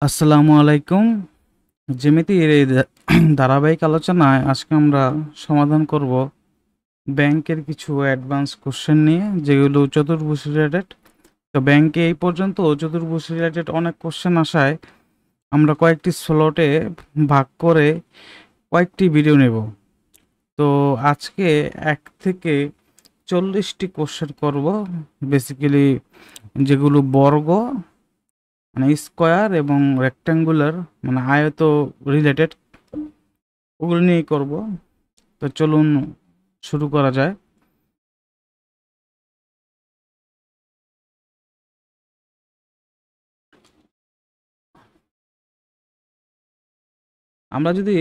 আসসালামু আলাইকুম। জ্যামিতির এই ধারাবাহিক আলোচনায় আজকে আমরা সমাধান করব ব্যাংকের কিছু অ্যাডভান্স কোশ্চেন নিয়ে, যেগুলো চতুর্ভুজ রিলেটেড। তো ব্যাংকে এই পর্যন্ত চতুর্ভুজ রিলেটেড অনেক কোশ্চেন আসায় আমরা কয়েকটি স্লটে ভাগ করে কয়েকটি ভিডিও নেব। তো আজকে 1 থেকে 40টি কোশ্চেন করব, বেসিক্যালি যেগুলো বর্গ মানে স্কোয়ার এবং রেক্ট্যাঙ্গুলার মানে আয়ত রিলেটেড, ওগুলো নিয়েই করব। তো চলুন শুরু করা যায়। আমরা যদি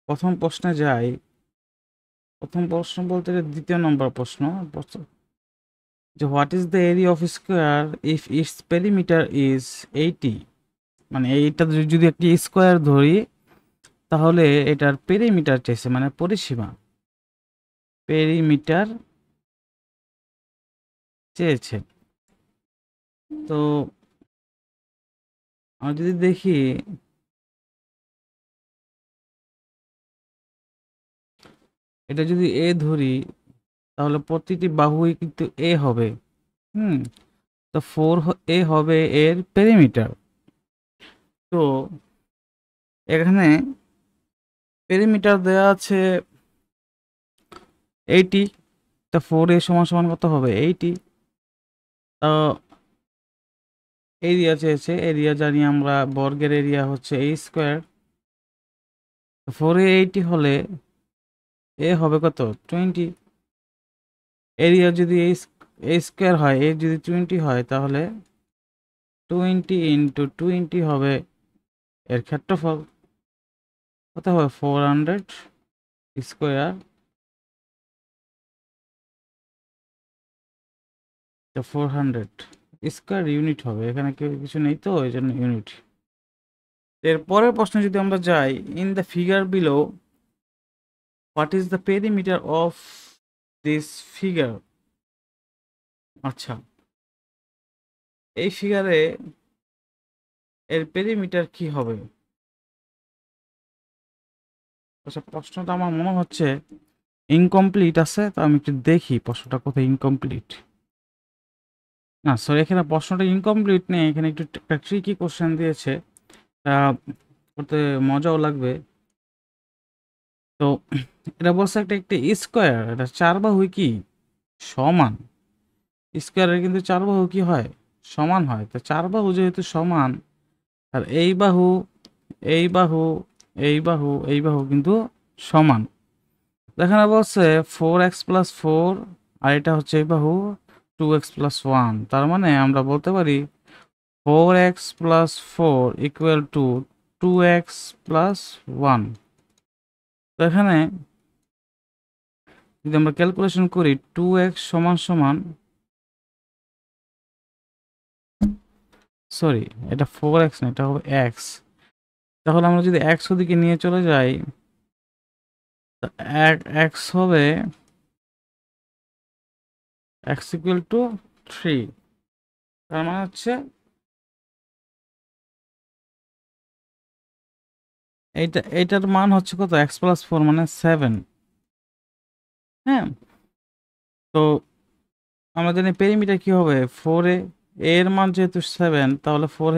প্রথম প্রশ্নে যাই, প্রথম প্রশ্ন বলতে দ্বিতীয় নম্বর যে what is the area of square if it's perimeter is 80। মানে এইটা যদি একটি স্কোয়ার ধরি, তাহলে এটার পেরিমিটার চাইছে, মানে পরিসীমা, পেরিমিটার চেয়েছে। তো আমরা যদি দেখি, এটা যদি এ ধরি, তাহলে প্রতিটি বাহুই কিন্তু এ হবে। হুম তো 4 হবে এর পেরিমিটার। তো এখানে পেরিমিটার দেওয়া আছে 80। তা 4 সমান সমান কত হবে? 80। তো এরিয়া চেয়েছে, এরিয়া জানি আমরা, বর্গের এরিয়া হচ্ছে a স্কোয়ার। 4 80 হলে এ হবে কত? 20। এরিয়া যদি a স্কোয়ার হয়, এ যদি 20 হয়, তাহলে 20 ইন্টু 20 হবে এর ক্ষেত্রফল। কত হবে? 400 স্কোয়ার। 400 স্কোয়ার ইউনিট হবে, এখানে কেউ কিছু নেই, তো এই জন্য ইউনিট। এর পরের প্রশ্নে যদি আমরা যাই, in the figure below what is the perimeter of this figure. আচ্ছা, এই ফিগারে এর পেরিমিটার কি হবে? আচ্ছা, প্রশ্নটা আমার মনে হচ্ছে ইনকমপ্লিট আছে, তো আমি একটু দেখি প্রশ্নটা কোথায় ইনকমপ্লিট। না সরি, এখানে প্রশ্নটা ইনকমপ্লিট নেই, এখানে একটু ট্রিকি কোশ্চেন দিয়েছে, তা করতে মজাও লাগবে। তো এটা বলছে একটা একটি স্কোয়ার, এটা চার বাহু কি সমান। স্কোয়ারের কিন্তু চার বাহু কি হয়? সমান হয়। তো চার বাহু যেহেতু সমান, আর এই বাহু, এই বাহু, এই বাহু, এই বাহু কিন্তু সমান। এখানে বলছে 4x+4, আর এটা হচ্ছে এই বাহু 2x+1। তার মানে আমরা বলতে পারি 4x+4 ইকুয়াল টু 2x+1। তো এখানে যদি আমরা ক্যালকুলেশন করি, 2x সমান সমান, সরি এটা 4x না, এটা হবে x। তাহলে আমরা যদি x ওদিকে নিয়ে চলে যাই, x হবে x ইকুয়াল টু 3। তার মানে হচ্ছে এইটার মান হচ্ছে কত? x+4 মানে 7। হ্যাঁ, তো আমরা জানি পেরিমিটার কি হবে? 4 এর মান যেহেতু 7, তাহলে 4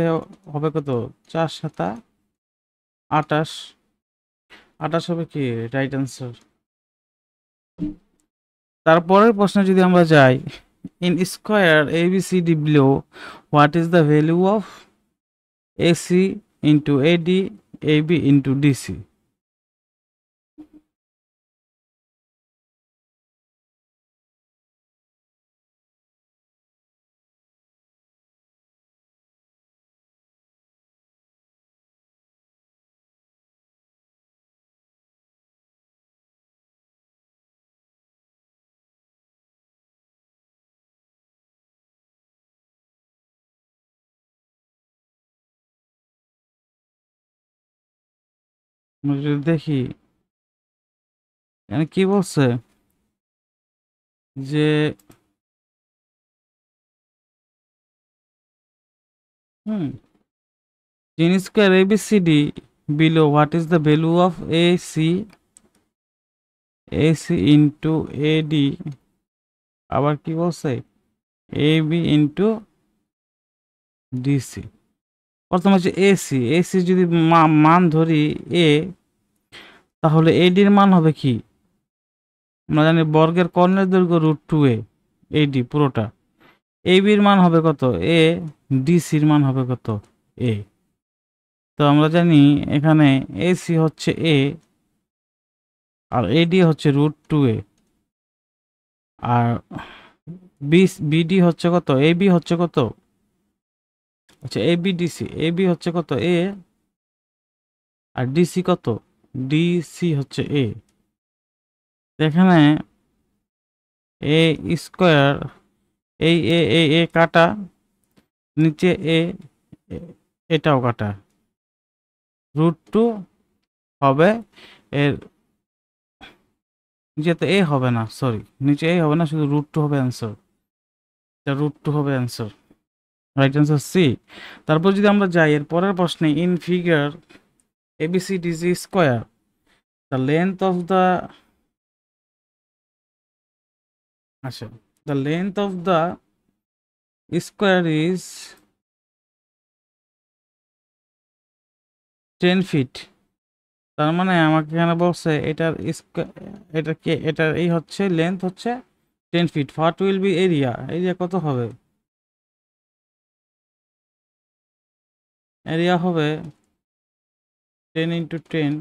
হবে কত? 4×7 28। 28 হবে কি রাইট অ্যান্সার। তারপরের প্রশ্নে যদি আমরা যাই, in square ABCD below what is the value of AC into AD AB into DC। আমরা যদি দেখি এখানে কি বলছে, যে হুম চেন square ABCD below what is the value of AC into AD, আবার কি বলছে AB ইন্টু DC। প্রথম হচ্ছে এসি যদি মান ধরি এ, তাহলে এডির মান হবে কি? আমরা জানি বর্গের কর্ণের দৈর্ঘ্য √2a, এডি পুরোটা। এবির মান হবে কত? এ। ডিসির মান হবে কত? এ। তো আমরা জানি এখানে এসি হচ্ছে এ আর এডি হচ্ছে √2a, আর বিডি হচ্ছে কত? এবি হচ্ছে কত? আচ্ছা এবি হচ্ছে কত? এ। আর ডিসি কত? ডিসি হচ্ছে এ। এখানে এ স্কোয়ার, এই এ কাটা, নিচে এটাও কাটা, √2 হবে এর নিচে তো এ হবে না, সরি নিচে এ হবে না, শুধু √2 হবে অ্যান্সার। এটা √2 হবে অ্যান্সার, রাইট অ্যান্সার সি। তারপর যদি আমরা যাই এর পরের প্রশ্নে, in figure ABCDZ square the length of the, আচ্ছা the length of the square is 10 feet. তার মানে আমাকে এখানে বলছে এটার এটার এই হচ্ছে লেন্থ হচ্ছে 10 feet. What will be area? Area কত হবে? এরিয়া হবে 10 ইন্টু 10।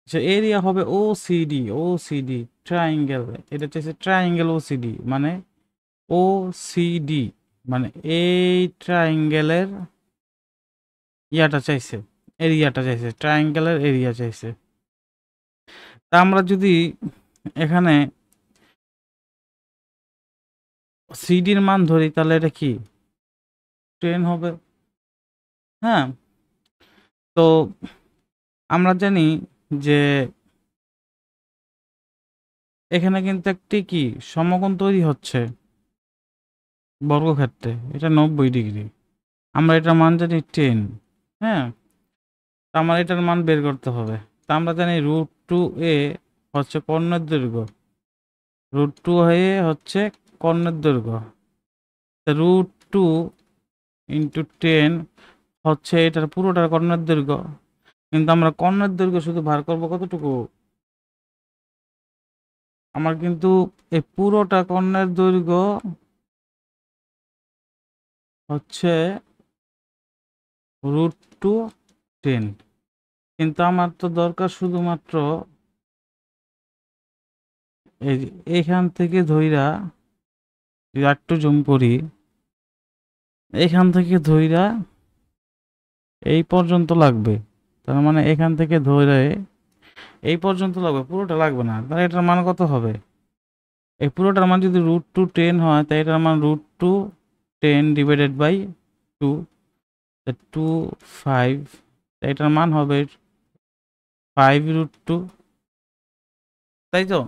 আচ্ছা এরিয়া হবে ওসিডি ট্রায়াঙ্গেল। এটা হচ্ছে ট্রায়াঙ্গেল ওসিডি, মানে ওসিডি মানে এই ট্রায়াঙ্গেলের ইয়াটা চাইছে, এরিয়াটা চাইছে, ট্রায়াঙ্গেলের এরিয়া চাইছে। তা আমরা যদি এখানে সিডির মান ধরি তাহলে এটা কি 10 হবে। হ্যাঁ, তো আমরা জানি যে এখানে কিন্তু একটি কি সমকোণ তৈরি হচ্ছে বর্গক্ষেত্রে, এটা 90 ডিগ্রি। আমরা এটার মান জানি 10। হ্যাঁ, আমার এটার মান বের করতে হবে। তা আমরা জানি √2a হচ্ছে কর্ণের দৈর্ঘ্য, √2 হয়ে হচ্ছে কর্ণের দৈর্ঘ্য, √2 ইন্টু 10 হচ্ছে এটার পুরোটার কর্ণের দৈর্ঘ্য। কিন্তু আমরা কর্ণের দৈর্ঘ্য শুধু ভার করবো কতটুকু? আমার কিন্তু এই পুরোটা কর্ণের দৈর্ঘ্য হচ্ছে √2 10, কিন্তু আমার তো দরকার শুধুমাত্র এইখান থেকে ধইরা, একটু জুম করি, এইখান থেকে ধইরা এই পর্যন্ত লাগবে। তার মানে এখান থেকে ধরে এই পর্যন্ত লাগবে, পুরোটা লাগবে না। তাহলে এটার মান কত হবে? এই পুরোটার মান যদি √2 10 হয়, তাই এটার মান √2 10 ডিভাইডেড বাই 2, 5। এটার মান হবে 5√2, তাই তো?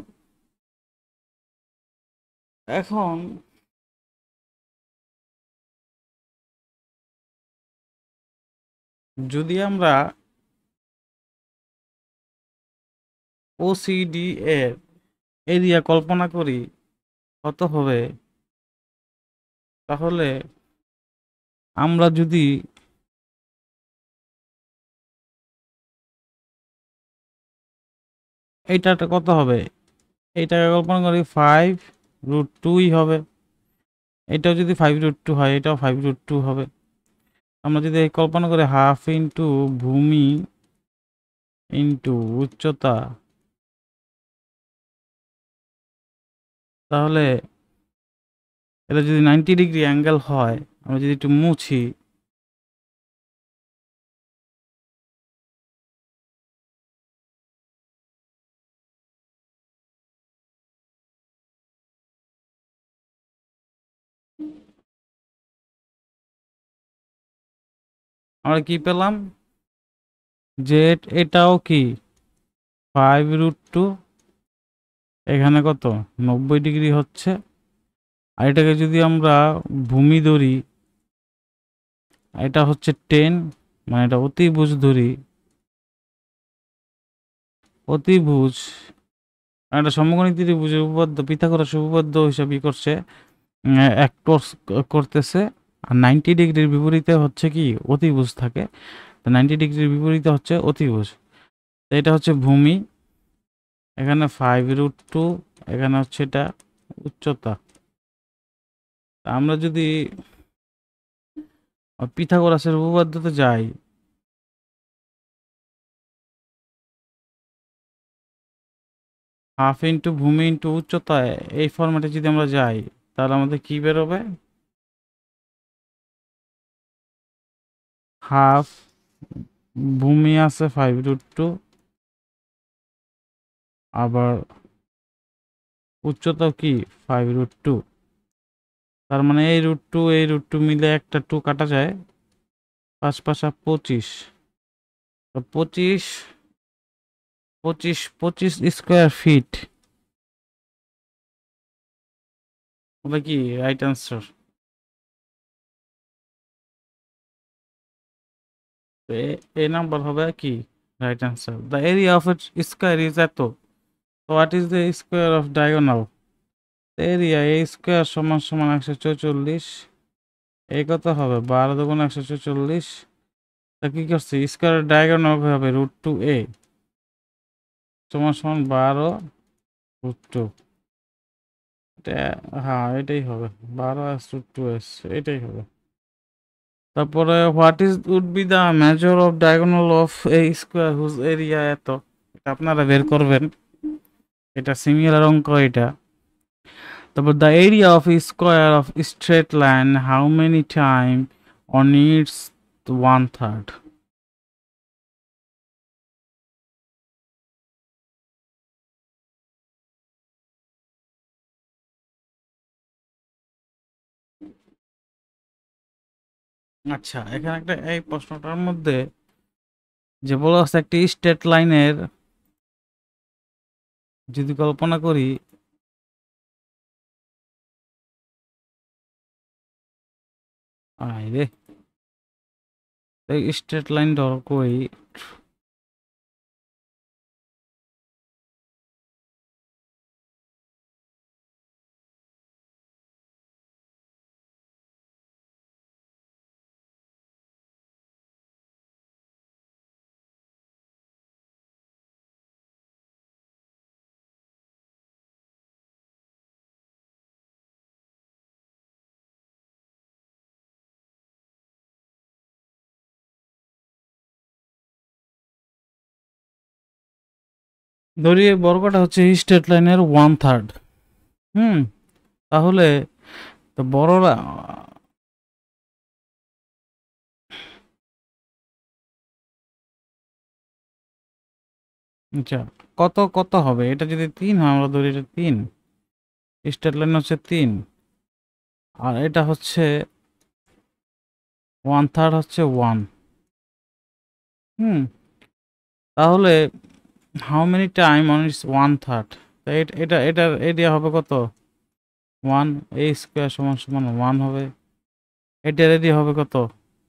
এখন যদি আমরা ওসিডি এর এরিয়া কল্পনা করি কত হবে, তাহলে আমরা যদি এইটাটা কত হবে, এইটাকে কল্পনা করি 5√2ই হবে। এটাও যদি 5√2 হয়, এটাও 5√2 হবে। আমরা যদি কল্পনা করি হাফ ইন্টু ভূমি ইন্টু উচ্চতা, তাহলে এটা যদি 90 ডিগ্রি অ্যাঙ্গেল হয়, আমরা যদি একটু মুছি, আমরা কি পেলাম যে এটাও কি 5√2, এখানে কত 90 ডিগ্রি হচ্ছে। আর এটাকে যদি আমরা ভূমি ধরি, এটা হচ্ছে 10, মানে এটা অতিভুজ ধরি, অতিভুজ একটা সমকোণী ত্রিভুজের উপপাদ্য পিথাগোরাস উপপাদ্য হিসাবে করছে, অ্যাক্টস করতেছে। আর 90 ডিগ্রির বিপরীতে হচ্ছে কি অতিভুজ থাকে, তো 90 ডিগ্রির বিপরীতে হচ্ছে অতিভুজ। তো এটা হচ্ছে ভূমি, এখানে 5√2, এখানে হচ্ছে এটা উচ্চতা। আমরা যদি পিথাগোরাসের উপপাদ্যতে যাই, হাফ ইন্টু ভূমি ইন্টু উচ্চতা, এই ফরম্যাটে যদি আমরা যাই তাহলে আমাদের কি বেরোবে? হাফ ভূমি আছে 5√2, আবার উচ্চতাও কি 5√2। তার মানে এই √2 এই √2 মিলে একটা 2 কাটা যায়, 5 5 25। তো 25 স্কোয়ার ফিট হবে কি রাইট অ্যান্সার। এই নাম্বার হবে কি right answer. The area of square is এত, what is the square of diagonal? Area A square সমান সমান 144, এই কত হবে 12 দুগুণ 144। তা কি করছে, স্কোয়ার ডায়াগোনাল হবে √2a সমান সমান 12√2। এটা হ্যাঁ এটাই হবে 12s√2s, এটাই হবে। তারপরে what is would be the measure of diagonal of a square whose area এত, এটা আপনারা বের করবেন, এটা সিমিলার অঙ্ক এটা। তারপর the area of square of straight line how many time on it's 1/3? আচ্ছা, এখানে একটা এই প্রশ্নটার মধ্যে যে বলা আছে একটি স্ট্রেট লাইনের যদি কল্পনা করি, আরে স্ট্রেট লাইন ধর কই, ধরি এই বর্গটা হচ্ছে স্ট্রেট লাইনের 1/3। হুম, তাহলে তো বড়রা আচ্ছা কত কত হবে, এটা যদি 3 হয় আমরা ধরি এটা 3, স্ট্রেট লাইন হচ্ছে 3, আর এটা হচ্ছে 1/3 হচ্ছে 1। হুম, তাহলে how many time on it's 1/3, এটা এটার এরিয়া হবে কত 1, a স্কোয়ার সমান সমান 1 হবে। এটার এরিয়া হবে কত,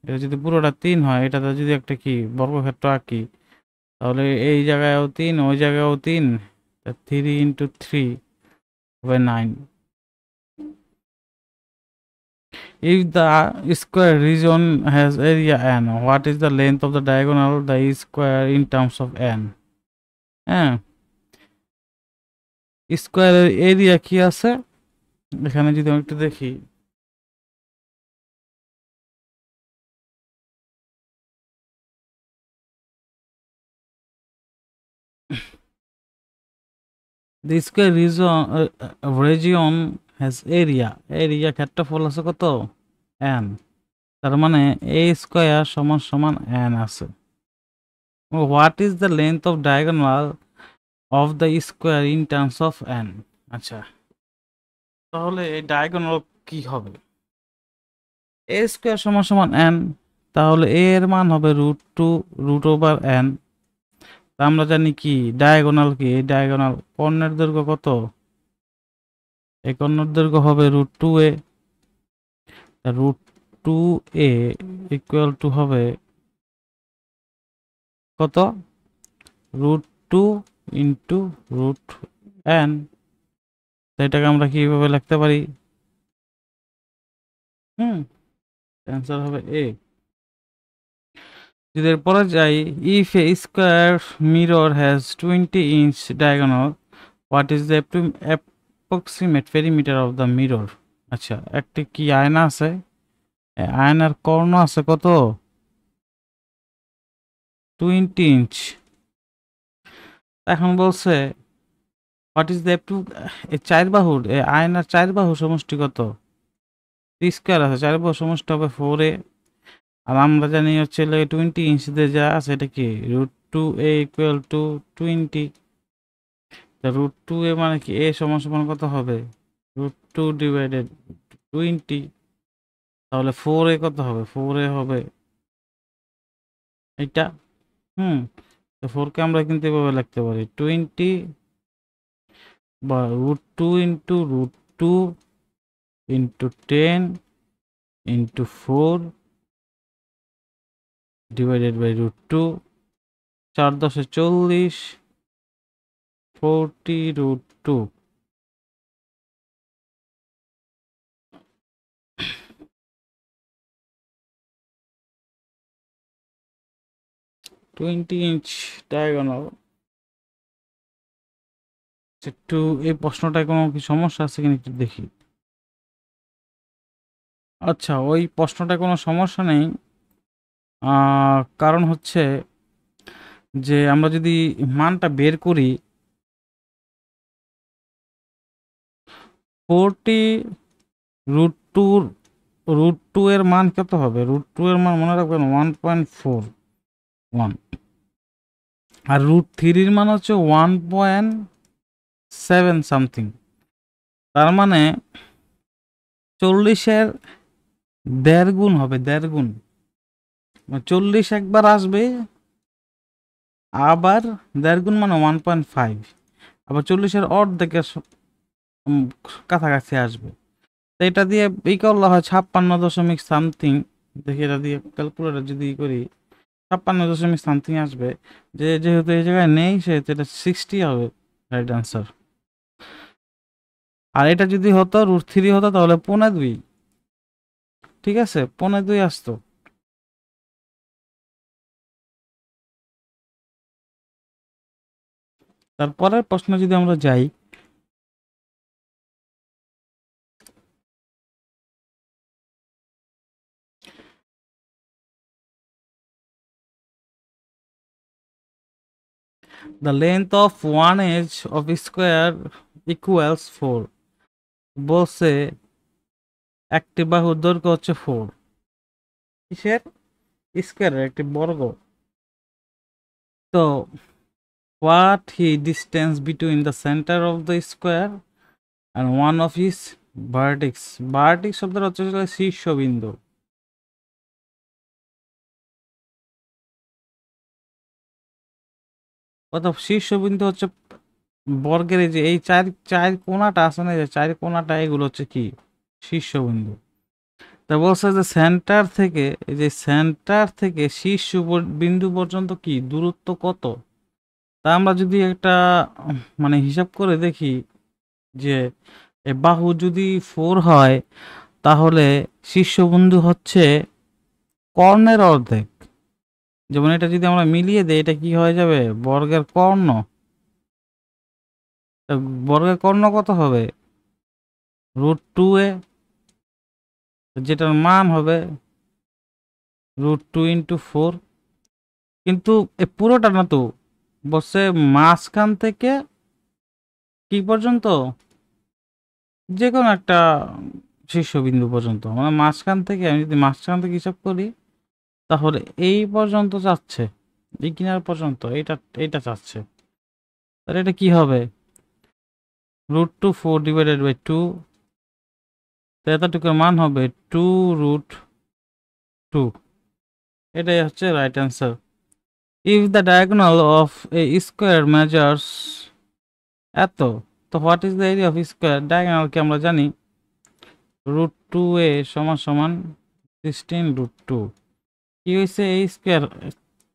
এটা যদি পুরোটা 3 হয়, এটাতে যদি একটা কি বর্গক্ষেত্র আঁকি, তাহলে এই জায়গায়ও 3 ওই জায়গায়ও 3, 3 ইন্টু 3 হবে 9। If the square region has area n, what is the length of the diagonal the square in terms of n? হ্যাঁ, স্কোয়ারের এরিয়া কি আছে এখানে যদি আমি একটু দেখি, the square region has area ক্ষেত্রফল আছে কত n, তার মানে a স্কোয়ার সমান সমান n আছে। What is the length of diagonal of the square in terms of n? আচ্ছা, তাহলে এই ডায়াগোনাল কি হবে, এ স্কোয়ার সমান সমান n, তাহলে a এর মান হবে √2 √n। আমরা জানি কি ডায়াগোনাল কি, এই ডায়াগোনাল কর্ণের দৈর্ঘ্য কত, এই কর্ণের দৈর্ঘ্য হবে √2a, 2a ইকুয়াল টু হবে কত, √2 ইন্টু √n। এটাকে আমরা কিভাবে লিখতে পারি? অ্যান্সার হবে এ। যদি এরপরে যাই, if A square mirror has 20 inch diagonal, what is the approximate perimeter of the mirror? আচ্ছা, একটি কি আয়না আছে, আয়নার কর্ণ আছে কত, 20 ইঞ্চ। এখন বলছে হোয়াট ইজ দ্য চার বাহুর, আয়নার চার বাহু সমষ্টি কত? স্কোয়ার আছে, চার বাহু সমষ্টি হবে 4a। আর আমরা জানি হচ্ছে 20 ইঞ্চ দিয়ে যা আছে এটা কি, √2a ইকুয়াল টু 20। √2a মানে কি, এ সমান সমান কত হবে, √2 ডিভাইডেড 20। তাহলে 4a কত হবে, 4a হবে এটা। তো 4কে আমরা কিন্তু এভাবে লিখতে পারি 20 বা √2 into √2 into 10 into 4 divided by √2। 4 10 40, 40 √2। Inch diagonal. একটু এই প্রশ্নটায় কোনো কি সমস্যা আছে কিনা একটু দেখি। আচ্ছা, ওই প্রশ্নটায় কোনো সমস্যা নেই, কারণ হচ্ছে যে আমরা যদি মানটা বের করি 40 √2 এর মান কত হবে, √2 এর মান মনে রাখবেন 1.41, আর √3 এর মান হচ্ছে 1.7 সামথিং। তার মানে 40-এর 1.5 গুণ হবে, 1.5 গুণ। 40 একবার আসবে, আবার 1.5 গুণ মানে 1.5, আবার 40-এর অর্ধেকের কাছাকাছি আসবে। তো এটা দিয়ে এই করলে হয় 56 দশমিক সামথিং। দেখি এটা দিয়ে ক্যালকুলেটর যদি করি 56 দশমিক সামথিং আসবে। যেহেতু এই জায়গায় নেই সেহেতু এটা 60 হবে রাইট আনসার। আর এটা যদি হতো √3 হতো তাহলে 2.5, ঠিক আছে, 2.5 আসতো। তারপরের প্রশ্ন যদি আমরা যাই, the length of one edge of a square equals 4। বলছে একটি বাহুর দৈর্ঘ্য হচ্ছে 4, কিসের, স্কোয়ারের একটি বর্গ। তো what he distance between the center of the square and one of his vertex? vertex শব্দটা হচ্ছে শীর্ষবিন্দু। অর্থাৎ শীর্ষবিন্দু হচ্ছে বর্গের এই যে এই চার চার কোণাটা আছে না, যে চার কোণাটা, এগুলো হচ্ছে কি শীর্ষবিন্দু। তা বলছে যে সেন্টার থেকে, এই যে সেন্টার থেকে শীর্ষ বিন্দু পর্যন্ত কি দূরত্ব কত। তা আমরা যদি একটা মানে হিসাব করে দেখি যে বাহু যদি 4 হয় তাহলে শীর্ষবিন্দু হচ্ছে কর্ণের অর্ধেক। যেমন এটা যদি আমরা মিলিয়ে দেই এটা কি হয়ে যাবে, বর্গের কর্ণ। বর্গের কর্ণ কত হবে, √2a, যেটার মান হবে √2 ইন্টু 4। কিন্তু এ পুরোটা না তো, বলছে মাঝখান থেকে কি পর্যন্ত, যে কোনো একটা শীর্ষবিন্দু পর্যন্ত, মানে মাঝখান থেকে, আমি যদি মাঝখান থেকে হিসাব করি তাহলে এই পর্যন্ত যাচ্ছে, এই কিনার পর্যন্ত এইটা চাচ্ছে। তাহলে এটা কি হবে, √2 4 ডিভাইডেড বাই 2, এতটুকুর মান হবে 2√2। এটাই হচ্ছে right answer. If the diagonal of a square measures এত, তো what is the area of square? ডায়াগোনালকে আমরা জানি √2a সমান সমান 16√2 কি হয়েছে এই স্কোয়ার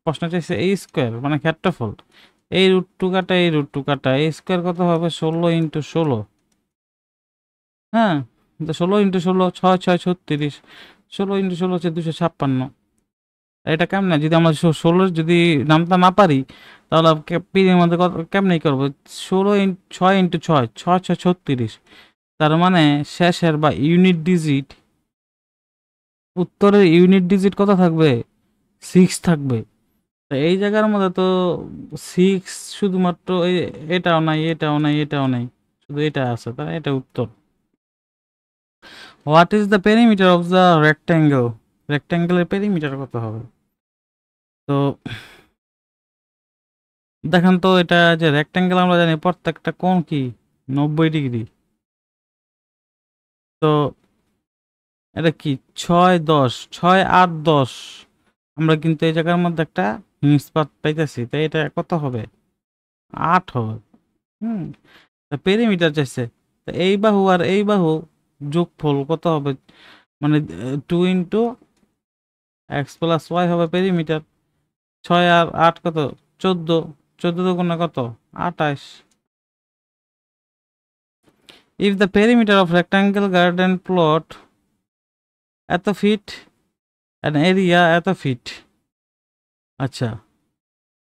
প্রশ্ন চাইছে এই স্কোয়ার মানে ক্ষেত্রফল এই √2 কাটা এই √2 কাটা এই স্কোয়ার কত হবে 16 × 16 হ্যাঁ 16 × 16 6 6 36 16 × 16 হচ্ছে 256 এটা কেমনে যদি আমরা 16 যদি নামটা না পারি তাহলে পিরিয়ডের মধ্যে কেমনে করবো 6 × 6 6 36 তার মানে শেষের বা ইউনিট ডিজিট উত্তরের ইউনিট ডিজিট কত থাকবে 6 থাকবে। তো এই জায়গার মধ্যে তো 6 শুধুমাত্র এটাও নাই এটাও নাই এটাও নাই শুধু এটা আছে তাহলে এটা উত্তর। What is the perimeter of the rectangle রেক্ট্যাঙ্গেলের পেরিমিটার কত হবে? তো দেখেন তো এটা যে রেক্ট্যাঙ্গেল আমরা জানি প্রত্যেকটা কোণ কি 90 ডিগ্রি। তো এটা কি 6 10 6 8 10 আমরা কিন্তু এই জায়গার মধ্যে একটা নিষ্পাত পাইতেছি তাই এটা কত হবে 8 হবে। পেরিমিটার চাইছে তো এই বাহু আর এই বাহু যোগফল কত হবে মানে 2 × x+y হবে পেরিমিটার। 6 আর 8 কত 14 14 দুগুণে কত 28। If the perimeter of rectangle garden plot এত ফিট অ্যান্ড এরিয়া এত ফিট, আচ্ছা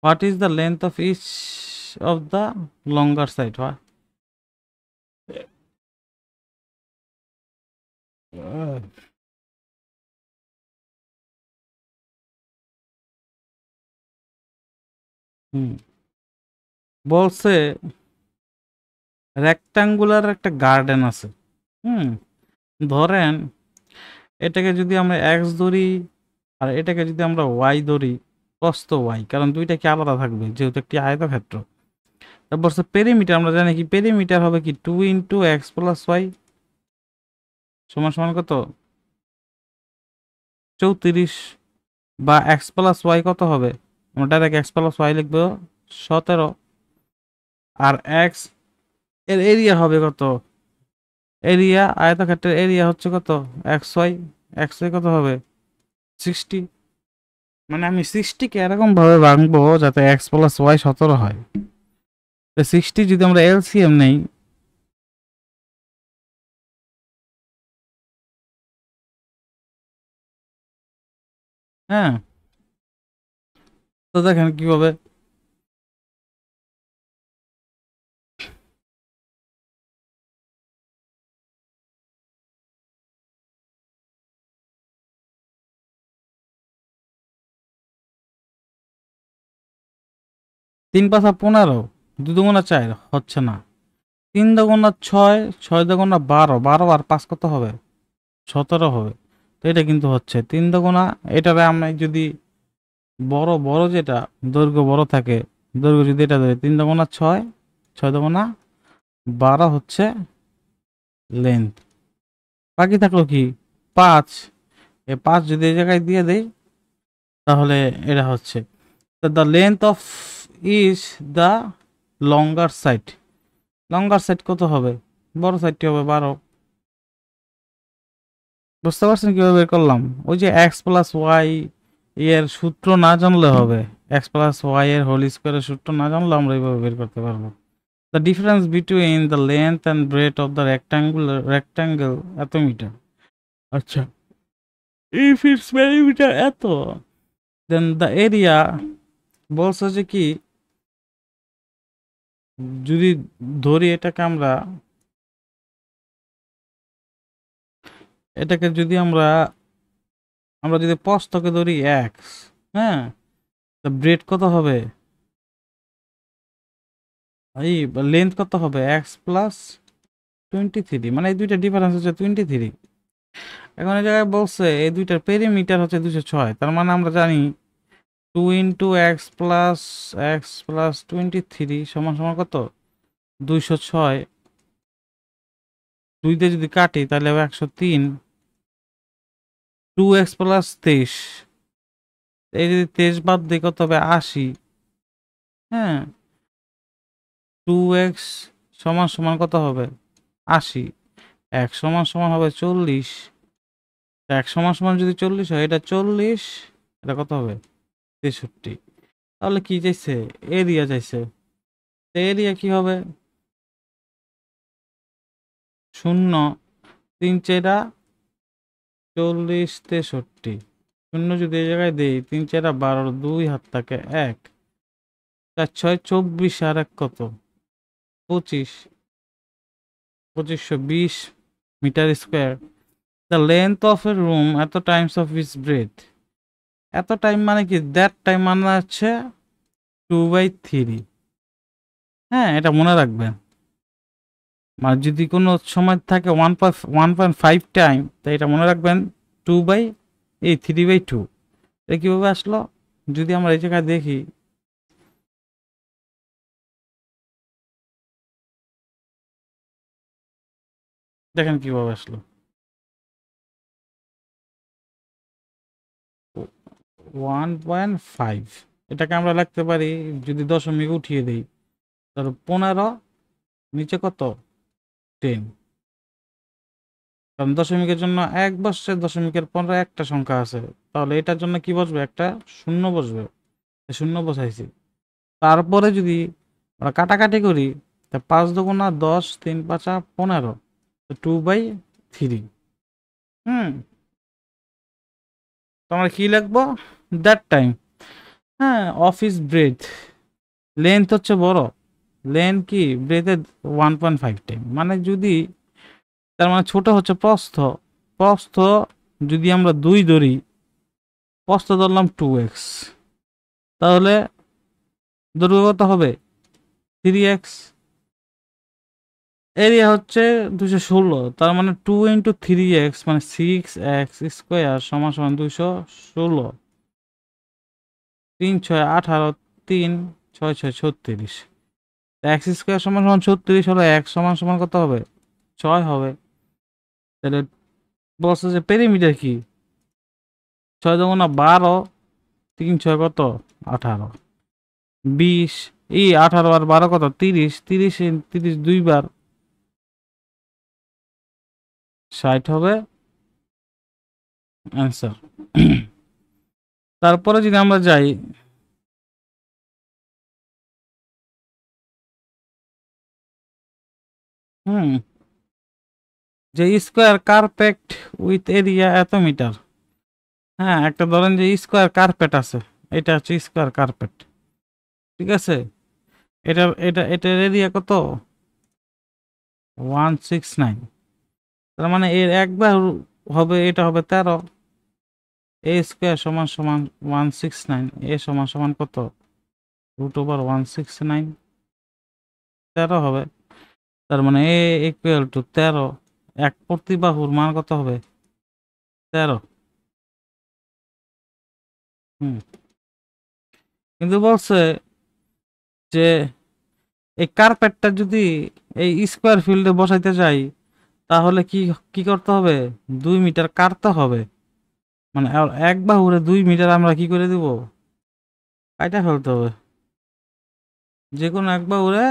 what is the length of each of the longer side হয় বলছে রেক্টাঙ্গুলার একটা গার্ডেন আছে। ধরেন এটাকে যদি আমরা এক্স ধরি আর এটাকে যদি আমরা ওয়াই ধরি প্রস্থ ওয়াই কারণ দুইটা কি আলাদা থাকবে যেহেতু একটি আয়তক্ষেত্র। তারপর পেরিমিটার আমরা জানি কি পেরিমিটার হবে কি 2 × x+y সমান সমান কত 34 বা x+y কত হবে আমরা ডাইরেক্ট x+y লিখবো 17 আর এক্স এর এরিয়া হবে কত এরিয়া আয়তক্ষেত্রের এরিয়া হচ্ছে কত xy xy কত হবে 60 মানে আমি 60কে এরকম ভাবে ভাঙবো যাতে x+y 17 হয়। 60 যদি আমরা এলসিএম নেই হ্যাঁ তো দেখেন কিভাবে 3 × 5 = 15 2 × 4 হচ্ছে না 3 × 6 6 × 12 12 আর 5 কত হবে 17 হবে। তো এটা কিন্তু হচ্ছে 3 × এটারে আমরা যদি বড় বড় যেটা দৈর্ঘ্য বড় থাকে দৈর্ঘ্য যদি এটা ধরে 3 × 6 6 × 12 হচ্ছে লেন্থ। বাকি থাকলো কি 5 এই 5 যদি এই জায়গায় দিয়ে দেই তাহলে এটা হচ্ছে the length of is the longer side longer side কত হবে বড় সাইডটি হবে 12। বুঝতে পারছেন কিভাবে বের করলাম ওই যে x+y এর সূত্র না জানলে হবে x+y এর হোল স্কয়ারের সূত্র না জানলে আমরা এইভাবে বের করতে পারবো। The difference between the length and breadth of the rectangle এত মিটার। আচ্ছা ইফ ইটস পেরিমিটার এত দেন দ্য এরিয়া বলছে যে কি যদি ধরি এটাকে যদি আমরা যদি প্রস্থকে ধরি এক্স হ্যাঁ তো ব্রেড কত হবে এই লেন্থ কত হবে x+23 মানে এই দুইটা ডিফারেন্স হচ্ছে 23। এখন এই জায়গায় বলছে এই দুইটার পেরিমিটার হচ্ছে 206 তার মানে আমরা জানি 2 × x+23 সমান সমান কত 206 2 দিয়ে যদি কাটি তাহলে 103 2x+23 এই যদি 23 বাদ দিই কত হবে 80 হ্যাঁ 2x সমান সমান কত হবে 80 x সমান সমান হবে 40 এক সমান সমান যদি 40 হয়, এটা 40, এটা কত হবে 63। তাহলে কি চাইছে? এরিয়া চাইছে। এরিয়া কি হবে? 0 3 4 40 63। 0 যদি এই জায়গায় দেই, 3 4 12, 2 হাত থাকে 1, 4 6 24 আর 1 কত 25, 2520 metre square. The length of a room এত টাইমস অফ ইটস ব্রেথ। এত টাইম মানে কি? দ্যাট টাইম মানে হচ্ছে 2/3। হ্যাঁ, এটা মনে রাখবেন। মানে যদি কোনো সময় থাকে 1.5 টাইম, তো এটা মনে রাখবেন 3/2। এটা কীভাবে আসলো? যদি আমরা এই জায়গায় দেখি, দেখেন কীভাবে আসলো। 1.5 এটাকে আমরা লিখতে পারি, যদি দশমিক উঠিয়ে দিই, তাহলে 15, নিচে কত 10। কারণ দশমিকের জন্য 1 বসছে, দশমিকের 15 একটা সংখ্যা আছে, তাহলে এটার জন্য কি বসবে? একটা শূন্য বসবে। শূন্য বসাইছি। তারপরে যদি আমরা কাটাকাটি করি, তা 5 দুগুণা 10, 3 5 15, 2/3। তো আমরা কি লিখবো? That time. হ্যাঁ, অফিস ব্রেথ। লেন্থ হচ্ছে বড়, লেন্থ কি ব্রেথের 1.5 টাইম। মানে যদি, তার মানে ছোট হচ্ছে প্রস্থ। প্রস্থ যদি আমরা 2 ধরি, প্রস্থ ধরলাম 2x, তাহলে দৈর্ঘ্য কত হবে 3x। এরিয়া হচ্ছে 216, তার মানে 2 × 3x মানে 6x স্কোয়ার সমান সমান 216। 3 6 18, 3 6 6 36। এক্স স্কোয়ার সমান সমান 36 হলে এক্স সমান সমান কত হবে? 6 হবে। তাহলে বলছে যে পেরিমিটার কি? 6 দুগুণা 12, 3 6 কত 18, 20, 18 আর 12 কত 30, 30 30 দুইবার 60 হবে অ্যান্সার। তারপরে যদি আমরা যাই, যে স্কোয়ার কার্পেট উইথ এরিয়া এত মিটার। হ্যাঁ, একটা ধরেন যে স্কোয়ার কার্পেট আছে, এটা হচ্ছে স্কোয়ার কার্পেট, ঠিক আছে? এটার এরিয়া কত? 169। তার মানে এর একবার হবে, এটা হবে 13। এ স্কোয়ার সমান সমান 169, এ সমান সমান কত √169, 13 হবে। তার মানে এ ইকুয়াল টু 13। এক প্রতি বাহুর মান কত হবে? 13। কিন্তু বলছে যে এই কার্পেটটা যদি এই স্কোয়ার ফিল্ডে বসাইতে যাই, তাহলে কি কি করতে হবে? 2 মিটার কাটতে হবে। মানে এক বাহুরে 2 মিটার আমরা কি করে দিব? কাইটা ফেলতে হবে। যে কোনো এক বাহুরে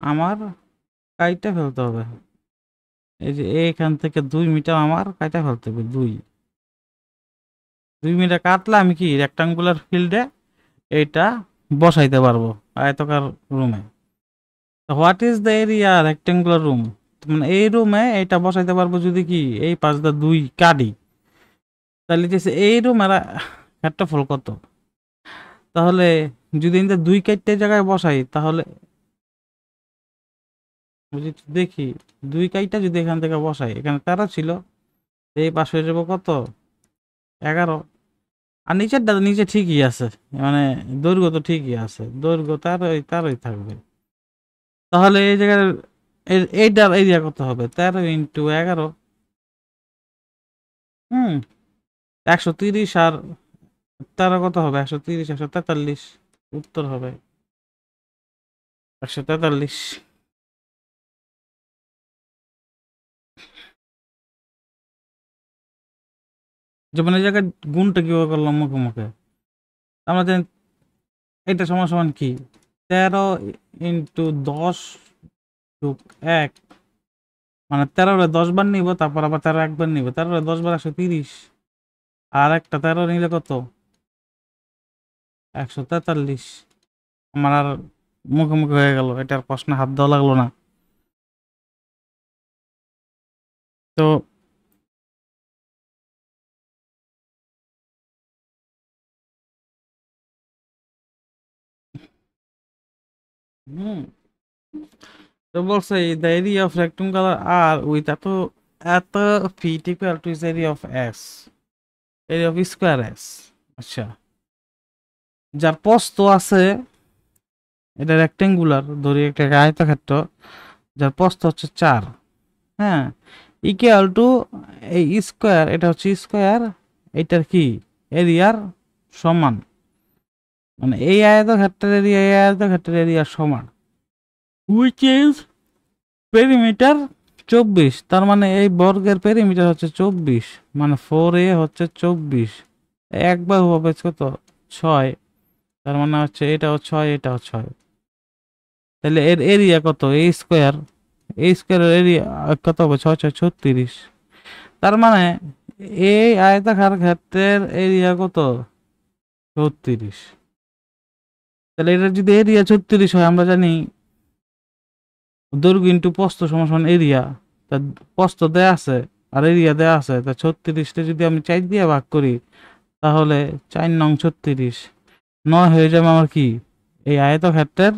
আমার কাইটা ফেলতে হবে। এই যে এখান থেকে 2 মিটার আমার কাইটা ফেলতে হবে। 2 মিটার কাটলে আমি কি রেক্টাঙ্গুলার ফিল্ডে এইটা বসাইতে পারবো, আয়তকার রুমে। What is the area rectangular room? মানে এই রুমে এইটা বসাইতে পারবো যদি কি এই 5 কাটি, তাহলে যে এই রুমের ক্ষেত্রফল কত? তাহলে যদি 2 কাটতে জায়গায় বসাই, তাহলে যদি দেখি 2 কাইটা যদি এখান থেকে বসাই, এখানে 13 ছিল, এই পাশে হয়ে যাবো কত 11। আর নিচেরটা নিচে ঠিকই আছে, মানে দৈর্ঘ্য তো ঠিকই আছে, দৈর্ঘ্য 13ই থাকবে। তাহলে এই জায়গায় এইটার এরিয়া কত হবে? 13 × 11। 130 আর 13 কত হবে? 130, 143। উত্তর হবে 143। যেমন এই জায়গায় গুণটা কিভাবে করলাম মুখে মুখে, আমরা জানি এটা সমান সমান কি 13 × 10 + 1 মানে 13 10 বার নিব, তারপর আবার 13 একবার নিব, 13 10 বার 130, আর একটা 13 নিলে কত 143। আমার আর মুখে মুখে হয়ে গেল, এটার প্রশ্নে হাত দেওয়া লাগলো না। তো হুম, তো বলছে the area of rectangular R with এত feet equal to is area of S, area of square S। আচ্ছা, যার প্রস্থ আছে, এটা রেক্টেঙ্গুলার ধরি, একটা আয়তক্ষেত্র যার প্রস্থ হচ্ছে 4, হ্যাঁ, ইকুয়াল টু এই স্কোয়ার, এটা হচ্ছে স্কোয়ার, এটার কি এরিয়ার সমান, মানে এই আয়তক্ষেত্রের এরিয়া এই আয়তক্ষেত্রের এরিয়ার সমান, হুইচ ইজ পেরিমিটার 24। তার মানে এই বর্গের পেরিমিটার হচ্ছে 24, মানে 4a হচ্ছে 24, এক বাহু হবে কত 6, তার মানে হচ্ছে এটাও 6 এটাও 6, তাহলে এর এরিয়া কত, এই স্কোয়ার, এই স্কোয়ারের এরিয়া কত হবে 6 6 36। তার মানে এই আয়তাকার ক্ষেত্রের এরিয়া কত 36। তাহলে এটা যদি এরিয়া 36 হয়, আমরা জানি দৈর্ঘ্য ইন্টু প্রস্থ সমান সমান এরিয়া, তা প্রস্থ দেয়া আছে আর এরিয়া দেয়া আছে, তা 36টা যদি আমি 4 দিয়ে ভাগ করি, তাহলে 4 নং 36, 9 হয়ে যাবে আমার কি এই আয়তক্ষেত্রের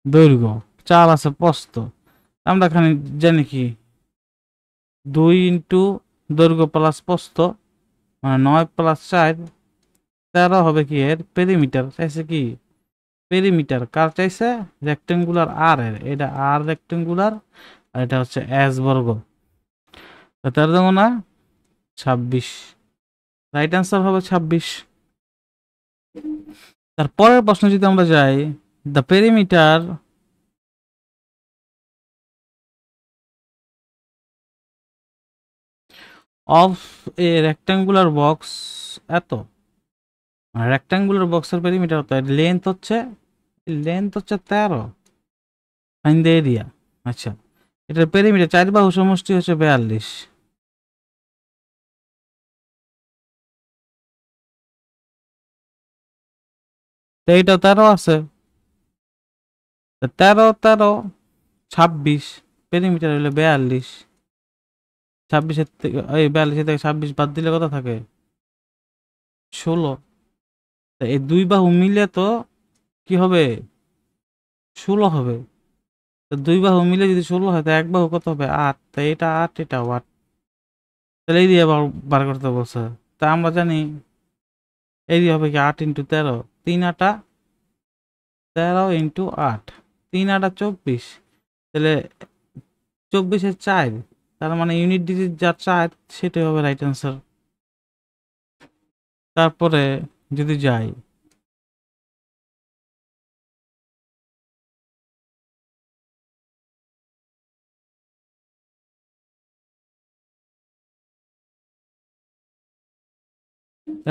দৈর্ঘ্য, 4 আছে প্রস্থ, আমরা এখানে জানি কি 2 ইন্টু দৈর্ঘ্য প্লাস প্রস্থ, মানে 9 প্লাস 4 13 হবে কি এর পেরিমিটার, চাইছে কি পেরিমিটার, কার চাইছে রেক্টেঙ্গুলার আর এর, এটা আর রেক্টেঙ্গুলার আর এটা হচ্ছে এস বর্গ, 13 না 26, রাইট অ্যান্সার হবে 26। তারপরের প্রশ্ন যদি আমরা যাই, the perimeter of A rectangular box এত, মানে রেক্টেঙ্গুলার বক্সের পেরিমিটার হতো, লেন্থ হচ্ছে 13, ফাইন্ড দ্য এরিয়া। আচ্ছা, এটার পেরিমিটার 4 বাহু সমষ্টি হচ্ছে 42, তো এইটা 13 আছে, 13 13 26, পেরিমিটার হলো 42, 26-এর থেকে এই 42 থেকে 26 বাদ দিলে কত থাকে 16, এই দুই বাহু মিলে তো কি হবে 16 হবে, তো দুই বাহু মিলে যদি 16 হয়, তো এক বাহু কত হবে 8, তো এটা 8 এটা 8, তাহলে এরিয়া বার করতে বলছে। তা আমরা জানি এরিয়া হবে কি 8 ইন্টু 13, 3 8 13 ইন্টু 8, 3 8 24, তাহলে 24-এর 4, তার মানে ইউনিট ডিজিট যা 4 সেটাই হবে রাইট অ্যান্সার। তারপরে যদি যাই,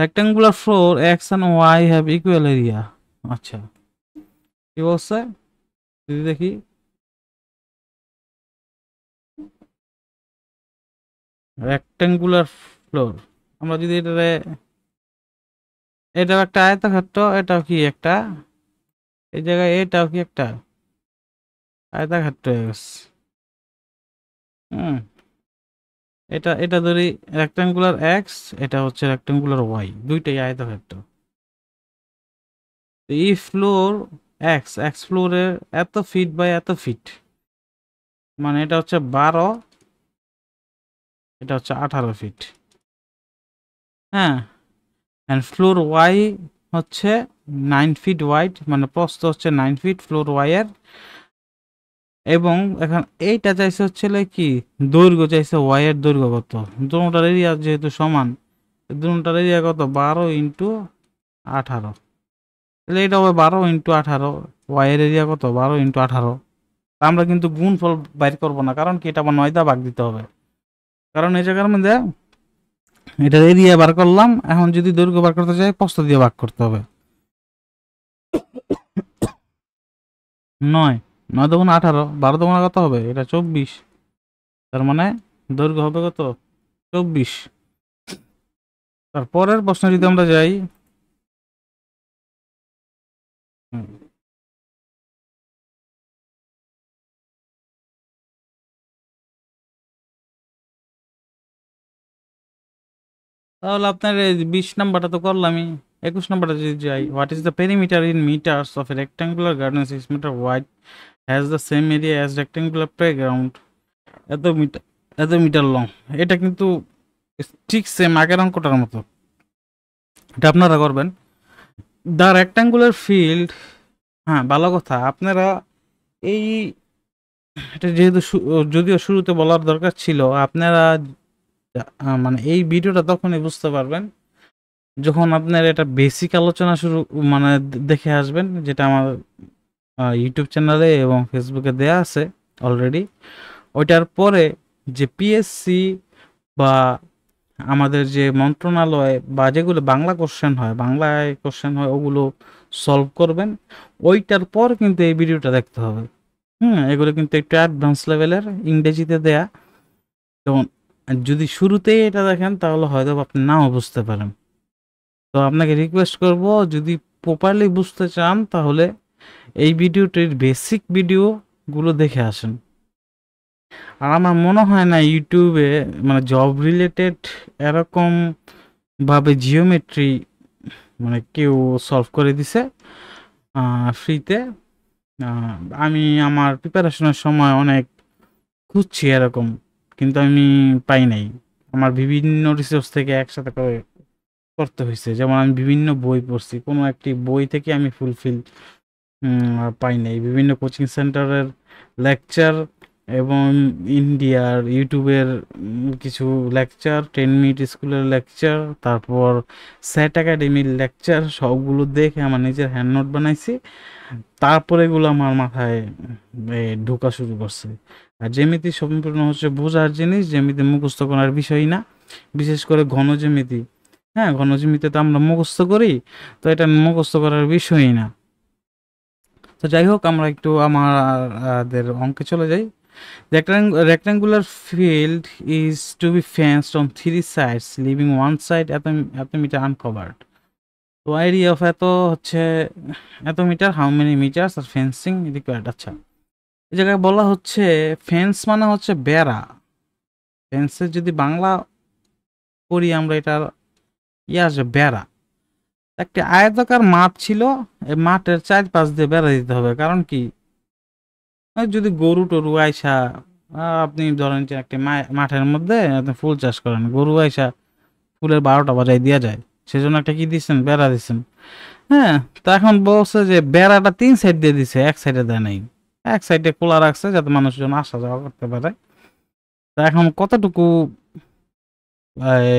rectangular floor x and y have equal area। আচ্ছা, কি বলছে যদি দেখি, রেক্টেঙ্গুলার ফ্লোর, আমরা যদি এটাও একটা আয়তক্ষেত্র, এটাও কি একটা, এই জায়গায় এটাও কি একটা আয়তক্ষেত্র হয়ে গেছে। হুম, এটা এটা ধরি রেক্টেঙ্গুলার এক্স, এটা হচ্ছে রেক্টেঙ্গুলার ওয়াই, দুইটাই আয়তক্ষেত্র। এই ফ্লোর এক্স, এক্স ফ্লোরের এত ফিট বাই এত ফিট, মানে এটা হচ্ছে 12, এটা হচ্ছে 18 ফিট, হ্যাঁ, অ্যান্ড ফ্লোর ওয়াই হচ্ছে 9 ফিট ওয়াইড, মানে প্রস্থ হচ্ছে 9 ফিট ফ্লোর ওয়াই এর, এবং এখন এইটা চাইছে হচ্ছে কি দৈর্ঘ্য চাইছে ওয়াই এর দৈর্ঘ্য কত, দুটোটার এরিয়া যেহেতু সমান, দুটোটার এরিয়া কত 12 ইন্টু 18, তাহলে এটা হবে 12 ইন্টু 18, ওয়াই এর এরিয়া কত 12 ইন্টু 18। আমরা কিন্তু গুণফল বাইর করবো না, কারণ কি এটা আবার 9 দা ভাগ দিতে হবে, কারণ এই জায়গার মধ্যে এটার এরিয়া বার করলাম, এখন যদি দৈর্ঘ্য বার করতে চাই প্রস্থ দিয়ে ভাগ করতে হবে। 9 9 দুগুণ 18, 12 দুগুণ কত হবে এটা 24, তার মানে দৈর্ঘ্য হবে কত? 24। তারপরের প্রশ্ন যদি আমরা যাই, হুম, তাহলে আপনার 20 নাম্বারটা তো করলামই। 21 নাম্বারটা যদি যাই, what is the perimeter in metres of a rectangular garden 6 metre wide has the same area as rectangular playground, এত মিটার, এত মিটার লং। এটা কিন্তু ঠিক সেম আগের অঙ্কটার মতো, এটা আপনারা করবেন। দ্য রেক্টাঙ্গুলার ফিল্ড, হ্যাঁ ভালো কথা। আপনারা এই, এটা যেহেতু যদিও শুরুতে বলার দরকার ছিল, আপনারা মানে এই ভিডিওটা তখনই বুঝতে পারবেন যখন আপনার এটা বেসিক আলোচনা শুরু মানে দেখে আসবেন, যেটা আমার ইউটিউব চ্যানেলে এবং ফেসবুকে দেয়া আছে অলরেডি। ওইটার পরে যে পিএসসি বা আমাদের যে মন্ত্রণালয় বা যেগুলো বাংলা কোশ্চেন হয়, বাংলায় কোশ্চেন হয়, ওগুলো সলভ করবেন। ওইটার পর কিন্তু এই ভিডিওটা দেখতে হবে। এগুলো কিন্তু একটু অ্যাডভান্স লেভেলের, ইংরেজিতে দেয়া। যেমন যদি শুরুতেই এটা দেখেন তাহলে হয়তো আপনি নাও বুঝতে পারেন। তো আপনাকে রিকোয়েস্ট করব, যদি প্রপারলি বুঝতে চান তাহলে এই ভিডিওটির বেসিক ভিডিওগুলো দেখে আসেন। আর আমার মনে হয় না ইউটিউবে মানে জব রিলেটেড এরকম ভাবে জিওমেট্রি মানে কেউ সলভ করে দিছে ফ্রিতে। আমি আমার প্রিপারেশনের সময় অনেক খুঁজছি এরকম, কিন্তু আমি পাই নাই। আমার বিভিন্ন রিসোর্স থেকে একসাথে করে করতে হয়েছে। যেমন আমি বিভিন্ন বই পড়ছি, কোনো একটি বই থেকে আমি ফুলফিল পাই নাই। বিভিন্ন কোচিং সেন্টারের লেকচার এবং ইন্ডিয়ার ইউটিউবের কিছু লেকচার, 10 মিনিট স্কুলের লেকচার, তারপর স্যাট একাডেমির লেকচার, সবগুলো দেখে আমার নিজের হ্যান্ড নোট বানাইছি। তারপরে এগুলো আমার মাথায় ঢোকা শুরু করছে। আর জ্যামিতি সম্পূর্ণ হচ্ছে বোঝার জিনিস, জ্যামিতি মুখস্থ করার বিষয় না। বিশেষ করে ঘন জ্যামিতি, হ্যাঁ ঘন জ্যামিতি তো আমরা মুখস্থ করি, তো এটা মুখস্থ করার বিষয়ই না। তো যাই হোক, আমরা একটু আমাদের অঙ্কে চলে যাই। Rectangular field is to be fenced on 3 sides, leaving one side at the meter uncovered. তো area of এত হচ্ছে এত metre, how many metres are fencing required. আচ্ছা, এই জায়গায় বলা হচ্ছে ফেন্স মানে হচ্ছে বেড়া। ফেন্সের যদি বাংলা করি আমরা, এটার আসবে বেড়া। একটি আয়তাকার মাঠ ছিল, এই মাঠের 4 পাশ দিয়ে বেড়া দিতে হবে। কারণ কি, যদি গরু টরু আইসা, আপনি ধরেন যে একটা মাঠের মধ্যে আপনি ফুল চাষ করেন, গরু আইসা ফুলের 12টা বাজাই দিয়া যায়, সেজন্য একটা কি দিচ্ছেন, বেড়া দিচ্ছেন। হ্যাঁ, তো এখন বলছে যে বেড়াটা 3 সাইড দিয়ে দিছে, এক সাইডে দেয় নাই। এক সাইডে খোলা রাখছে যাতে মানুষজন আসা যাওয়া করতে পারে। তা এখন কতটুকু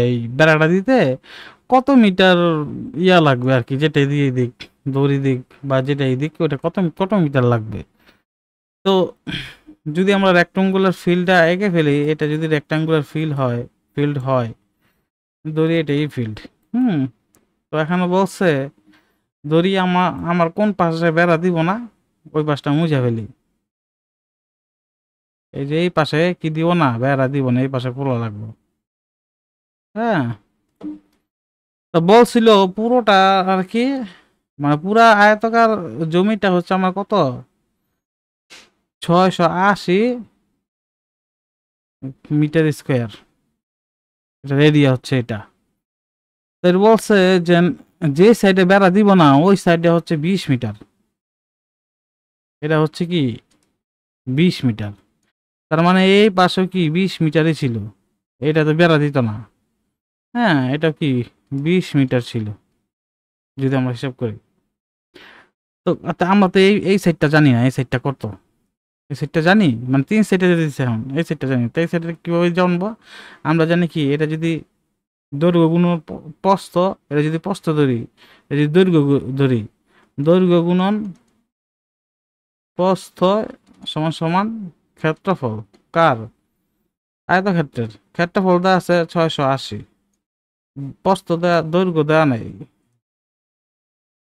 এই বেড়াটা দিতে কত মিটার লাগবে আর কি, যেটাই দিয়ে দিক, দড়ি দিক বা যেটাই দিক, ওটা কত কত মিটার লাগবে। তো যদি আমরা রেক্টাঙ্গুলার ফিল্ডটা এঁকে ফেলি, এটা যদি রেক্টাঙ্গুলার ফিল্ড হয় ধরি এটাই ফিল্ড। হুম তো এখানে বলছে ধরি আমার কোন পাশে বেড়া দিব না, ওই পাশটা মুছে ফেলি। এই যে এই পাশে কি দিব না, বেড়া দিব না, এই পাশে পোলা লাগবে। হ্যাঁ, তো বলছিল পুরোটা আর কি, মানে পুরা আয়তকার জমিটা হচ্ছে আমার কত, 680 মিটার স্কোয়ার। এটা এরিয়া হচ্ছে এটা। তো এর বলছে যে যে সাইডে বেড়া দিব না ওই সাইডে হচ্ছে 20 মিটার। এটা হচ্ছে কি 20 মিটার। তার মানে এই পাশেও কি 20 মিটারই ছিল, এটা তো বেড়া দিত না। হ্যাঁ, এটা কি 20 মিটার ছিল যদি আমরা হিসাব করি। তো আমরা তো এই সাইডটা জানি না, এই সাইডটা কত, এই সাইডটা জানি মানে 3 সাইডে দিচ্ছে। এখন এই সাইডটা জানি, তো এই সাইডে কিভাবে জানবো? আমরা জানি কি, এটা যদি দৈর্ঘ্য গুণন প্রস্থ, এটা যদি প্রস্থ ধরি, এটা যদি দৈর্ঘ্য ধরি, দৈর্ঘ্য গুণন প্রস্থ সমান সমান ক্ষেত্রফল কার, আয়তক্ষেত্রের ক্ষেত্রফল দেওয়া আছে 680, প্রস্থ দেওয়া, দৈর্ঘ্য দেওয়া নেই,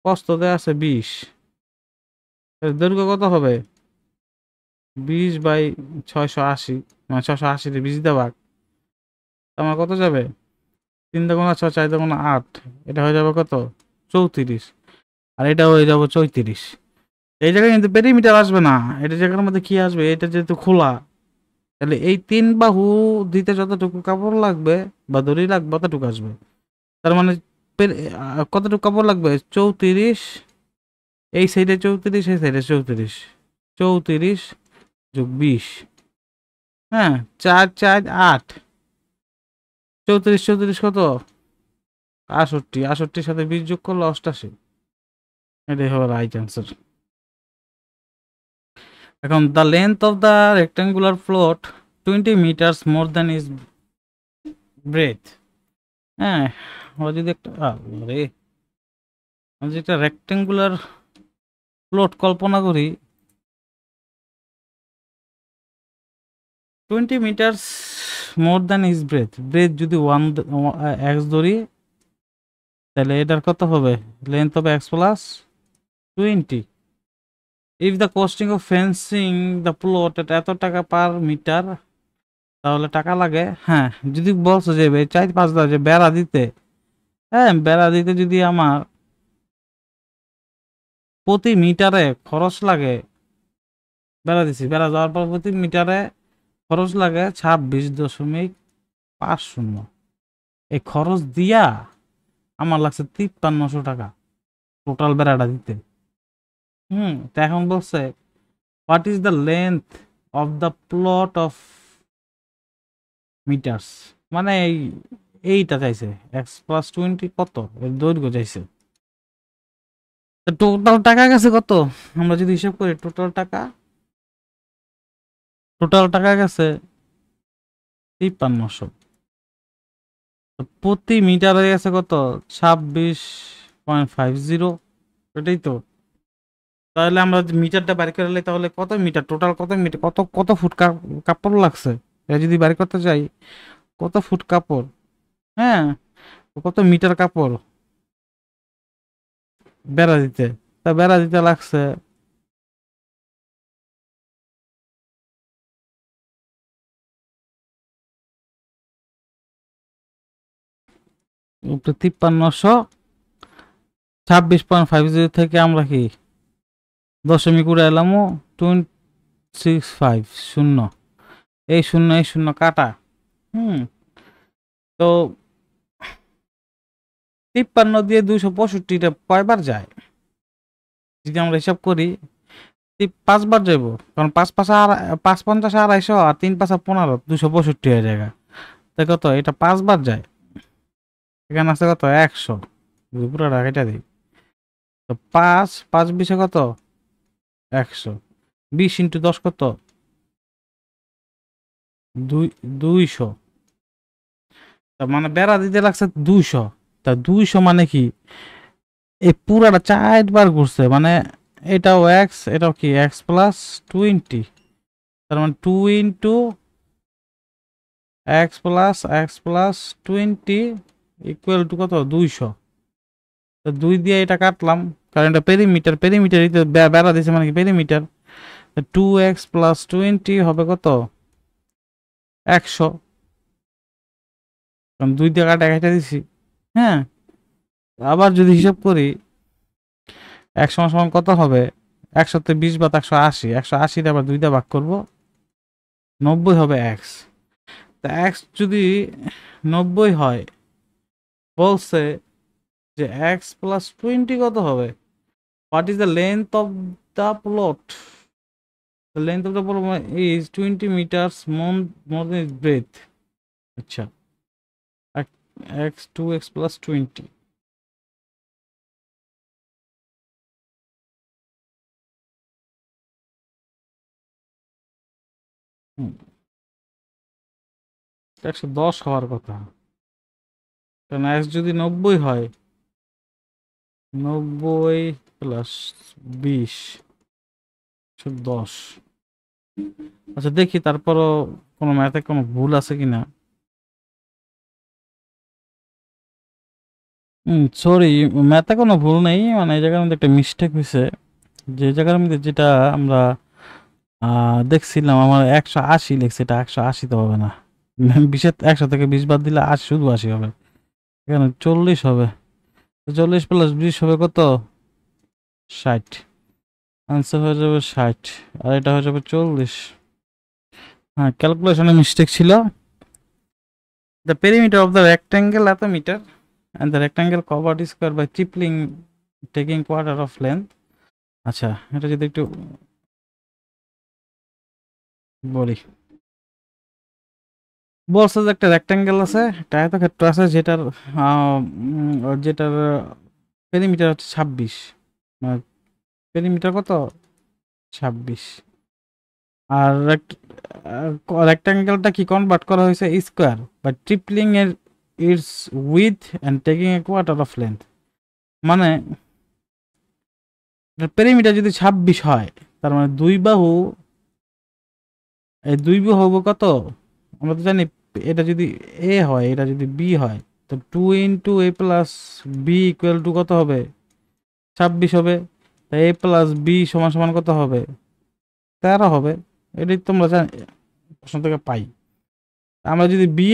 প্রস্থ দেওয়া আছে 20, দৈর্ঘ্য কত হবে? 20/680, মানে 680 20 দিয়ে ভাগ, আমার কত যাবে? 3 দুগুণা 6, 4 দুগুণা 8, এটা হয়ে যাবে কত? 34, আর এটা হয়ে যাবে 34। এই জায়গায় কিন্তু পেরিমিটার আসবে না, এটা জায়গার মধ্যে কি আসবে? এটা যেহেতু খোলা, তাহলে এই 3 বাহু দিতে যতটুকু কাপড় লাগবে বা দড়ি লাগবে ততটুকু আসবে। তার মানে কতটুকু কাপড় লাগবে? 34, এই সাইডে 34, এই সাইডে 34, 34 যোগ 20, হ্যাঁ 4 4 8, 34 34 কত? 68, 68 সাথে 20 যোগ করলে 88, এটাই হবে রাইট অ্যান্সার। এখন the length of the rectangular float 20 metres more than is breadth. হ্যাঁ, আমরা যদি একটা আমরা যদি একটা রেক্টাঙ্গুলার ফ্লোট কল্পনা করি, 20 metres more than is breadth, breadth যদি 1 x ধরি, তাহলে এটার কত হবে? লেন্থ হবে x plus 20। If the costing of fencing the plot এত টাকা পার মিটার, তাহলে টাকা লাগে। হ্যাঁ, যদি বলছো যে 4-5 যে বেড়া দিতে, হ্যাঁ বেড়া দিতে যদি আমার প্রতি মিটারে খরচ লাগে, বেড়া দিছি, বেড়া যাওয়ার পর প্রতি মিটারে খরচ লাগে 26.50। এই খরচ দিয়া আমার লাগছে 5300 টাকা টোটাল বেড়াটা দিতে। তো এখন বলছে what is the length of the plot of metres, মানে এইটা চাইছে x+20 কত এর দৈর্ঘ্য চাইছে। টোটাল টাকা গেছে কত? আমরা যদি হিসাব করি টোটাল টাকা গেছে 5300, প্রতি মিটারে গেছে কত? 26.50, এটাই তো। তাহলে আমরা মিটারটা বাড়ি করলে তাহলে কত মিটার টোটাল, কত মিটার, কত কত ফুট কাপড় লাগছে এটা যদি বাড়ি করতে চাই, কত ফুট কাপড়, হ্যাঁ কত মিটার কাপড় বেড়া দিতে, তা বেড়া দিতে লাগছে একটু 5300, 26.50 থেকে আমরা কি দশমিক উড়ে এলাম, 2650, শূন্য, এই শূন্য এই শূন্য কাটা। হুম তো 53 দিয়ে 265 কয়বার যায়? যদি আমরা হিসাব করি 5বার যাইব, কারণ 5 5 250, আর 3 5 15, 265 হয়ে যায়। তাই কত? এটা 5বার যায়, এখানে আছে কত? 100, পুরোটা কেটে দিই, তো 5 5 20 কত? 100, 20 × 10 কত? 200, তার মানে বেড়া দিতে লাগছে 200, তা 200 মানে কি এই পুরাটা 4বার ঘুরছে, মানে এটাও এক্স, এটাও কি x+20, তার মানে 2 × x+20 ইকুয়াল টু কত? 200। তো 2 দিয়ে এটা কাটলাম, কারণ এটা পেরিমিটার, পেরিমিটার বেড়া দিছে মানে কি পেরিমিটার। 2x+20 হবে কত? 100, কারণ 2 দিয়ে কাটা দিছি। হ্যাঁ, আবার যদি হিসাব করি এক সমান সমান কত হবে? 100 তে 20 বাদ 180, 180 আবার 2 দিয়ে ভাগ করবো, 90 হবে এক্স। তা এক্স যদি 90 হয়, বলছে যে x+20 কত হবে? What is the length of the plot? The length of the plot is 20 metres more then is breadth. আচ্ছা, x2x+20, হুম 110 হওয়ার কথা, কারণ x যদি 90 হয়, 90 + 20 10। আচ্ছা দেখি তারপরও কোনো ম্যাথে কোনো ভুল আছে কিনা। সরি, ম্যাথে কোনো ভুল নেই, মানে এই জায়গার মধ্যে একটা মিস্টেক হয়েছে, যে জায়গার মধ্যে যেটা আমরা দেখছিলাম আমার 180 লিখছে, এটা 180 তো হবে না। 100 থেকে 20 বাদ দিলে শুধু 80 হবে, এখানে 40 হবে। 40 প্লাস 20 হবে কত? 60। আনসার হয়ে যাবে 60, আর এটা হয়ে যাবে 40। হ্যাঁ, ক্যালকুলেশনে মিস্টেক ছিল। The perimeter of the rectangle এত metre and the rectangle covered square by tripling taking quarter of length. আচ্ছা, এটা যদি একটু বলি, বলছে যে একটা রেক্ট্যাঙ্গেল আছে, একটা আয়তক্ষেত্র আছে, যেটার পেরিমিটার হচ্ছে 26। পেরিমিটার কত? 26। আর রেক্ট্যাঙ্গেলটা কি কনভার্ট করা হয়েছে স্কোয়ার বাই ট্রিপলিং এর it's with and taking a quarter of length. মানে পেরিমিটার যদি 26 হয়, তার মানে দুই বাহু, এই দুই বাহু হবে কত? আমরা তো জানি এটা যদি এ হয়, এটা যদি বি হয়, তো 2 into A plus B equal to কত হবে? 26 হবে। তাই এ প্লাস বি সমান সমান কত হবে? 13 হবে। এটাই তোমরা জানি, প্রশ্ন থেকে পাই। আমরা যদি বি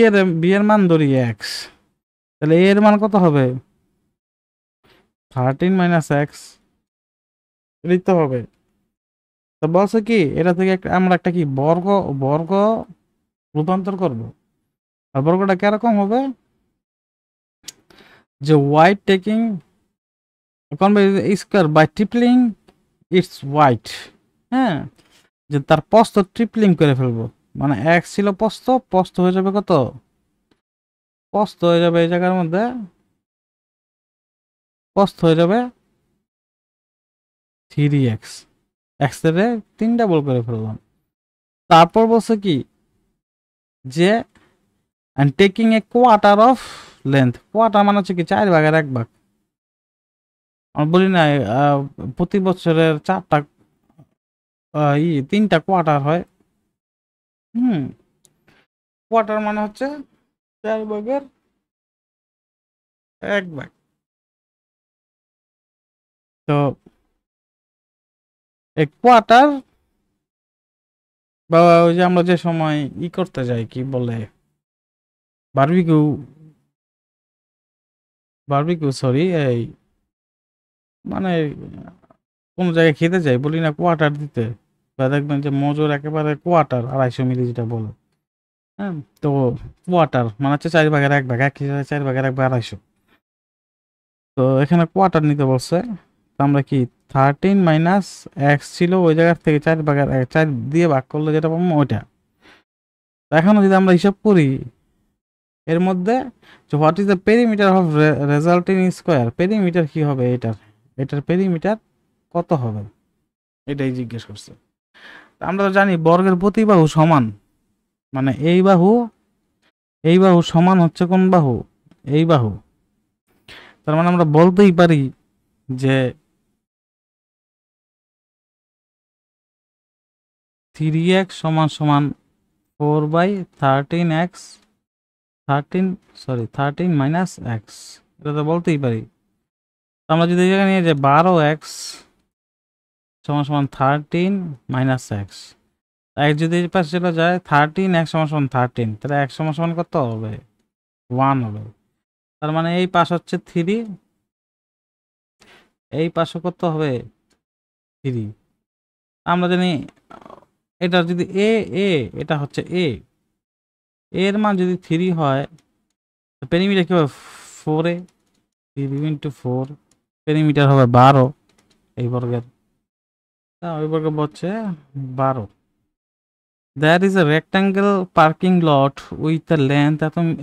এর মান ধরি এক্স, তাহলে এ এর মান কত হবে? 13 মাইনাস এক্স, এটাই তো হবে। তো বলছে কি এটা থেকে আমরা একটা কি বর্গ বর্গ রূপান্তর করব। আর বর্গটা কিরকম হবে? যে why taking square by tripling its width. হ্যাঁ, যে তার প্রস্থ ট্রিপলিং করে ফেলবো, মানে এক্স ছিল প্রস্থ, প্রস্থ হয়ে যাবে কত? প্রস্থ হয়ে যাবে এই জায়গার মধ্যে, প্রস্থ হয়ে যাবে 3x। এক্স এর 3 ডাবল করে ফেললাম। তারপর বলছে কি যে and taking a quarter of length, quarter মানে হচ্ছে কি 4/1 ভাগ। আমরা বলি না প্রতি বছরের 3টা কোয়ার্টার হয়। কোয়ার্টার মানে হচ্ছে 4/1 তো এই কোয়ার্টার, বা ওই যে আমরা যে সময় করতে যাই, কি বলে, বারবিকিউ, সরি, এই মানে কোন জায়গায় খেতে যাই, বলি না কোয়ার্টার দিতে, বা দেখবেন যে মজুর একেবারে কোয়ার্টার 250 মিলি যেটা বলে। হ্যাঁ, তো কোয়ার্টার মানে হচ্ছে 4/1 এক হিসাবে 4/1/250। তো এখানে কোয়ার্টার নিতে বলছে। তো আমরা কি 13 মাইনাস এক্স ছিল, ওই জায়গার থেকে 4/4 দিয়ে ভাগ করলে যেটা পাবো ওইটা। এখনো যদি আমরা হিসাব করি এর মধ্যে, যে what is the perimeter of resulting square, perimeter কি হবে এটার, এটার পেরিমিটার কত হবে, এটাই জিজ্ঞেস করছে। আমরা তো জানি বর্গের প্রতি বাহু সমান, মানে এই বাহু সমান হচ্ছে কোন বাহু? এই বাহু। তার মানে আমরা বলতেই পারি যে 3x সমান সমান 4/13x, 13 মাইনাস এক্স, এটা তো বলতেই পারি। আমরা যদি এই জায়গায় নিয়ে যে 12x সমান সমান 13 মাইনাস এক্স, এক যদি এই পাশে চলে যায় 13x সমান সমান 13, তাহলে x সমান সমান কত হবে? 1 হবে। তার মানে এই পাশ হচ্ছে 3, এই পাশে কত হবে? 3। আমরা জানি এটা যদি এ এটা হচ্ছে এর মান যদি 3 হয়, পেরিমিটার কি হবে? 4 3 ইন্টু 4, পেরিমিটার হবে 12 এই বর্গের। ওই বর্গের হচ্ছে 12। There is a rectangle parking lot with a length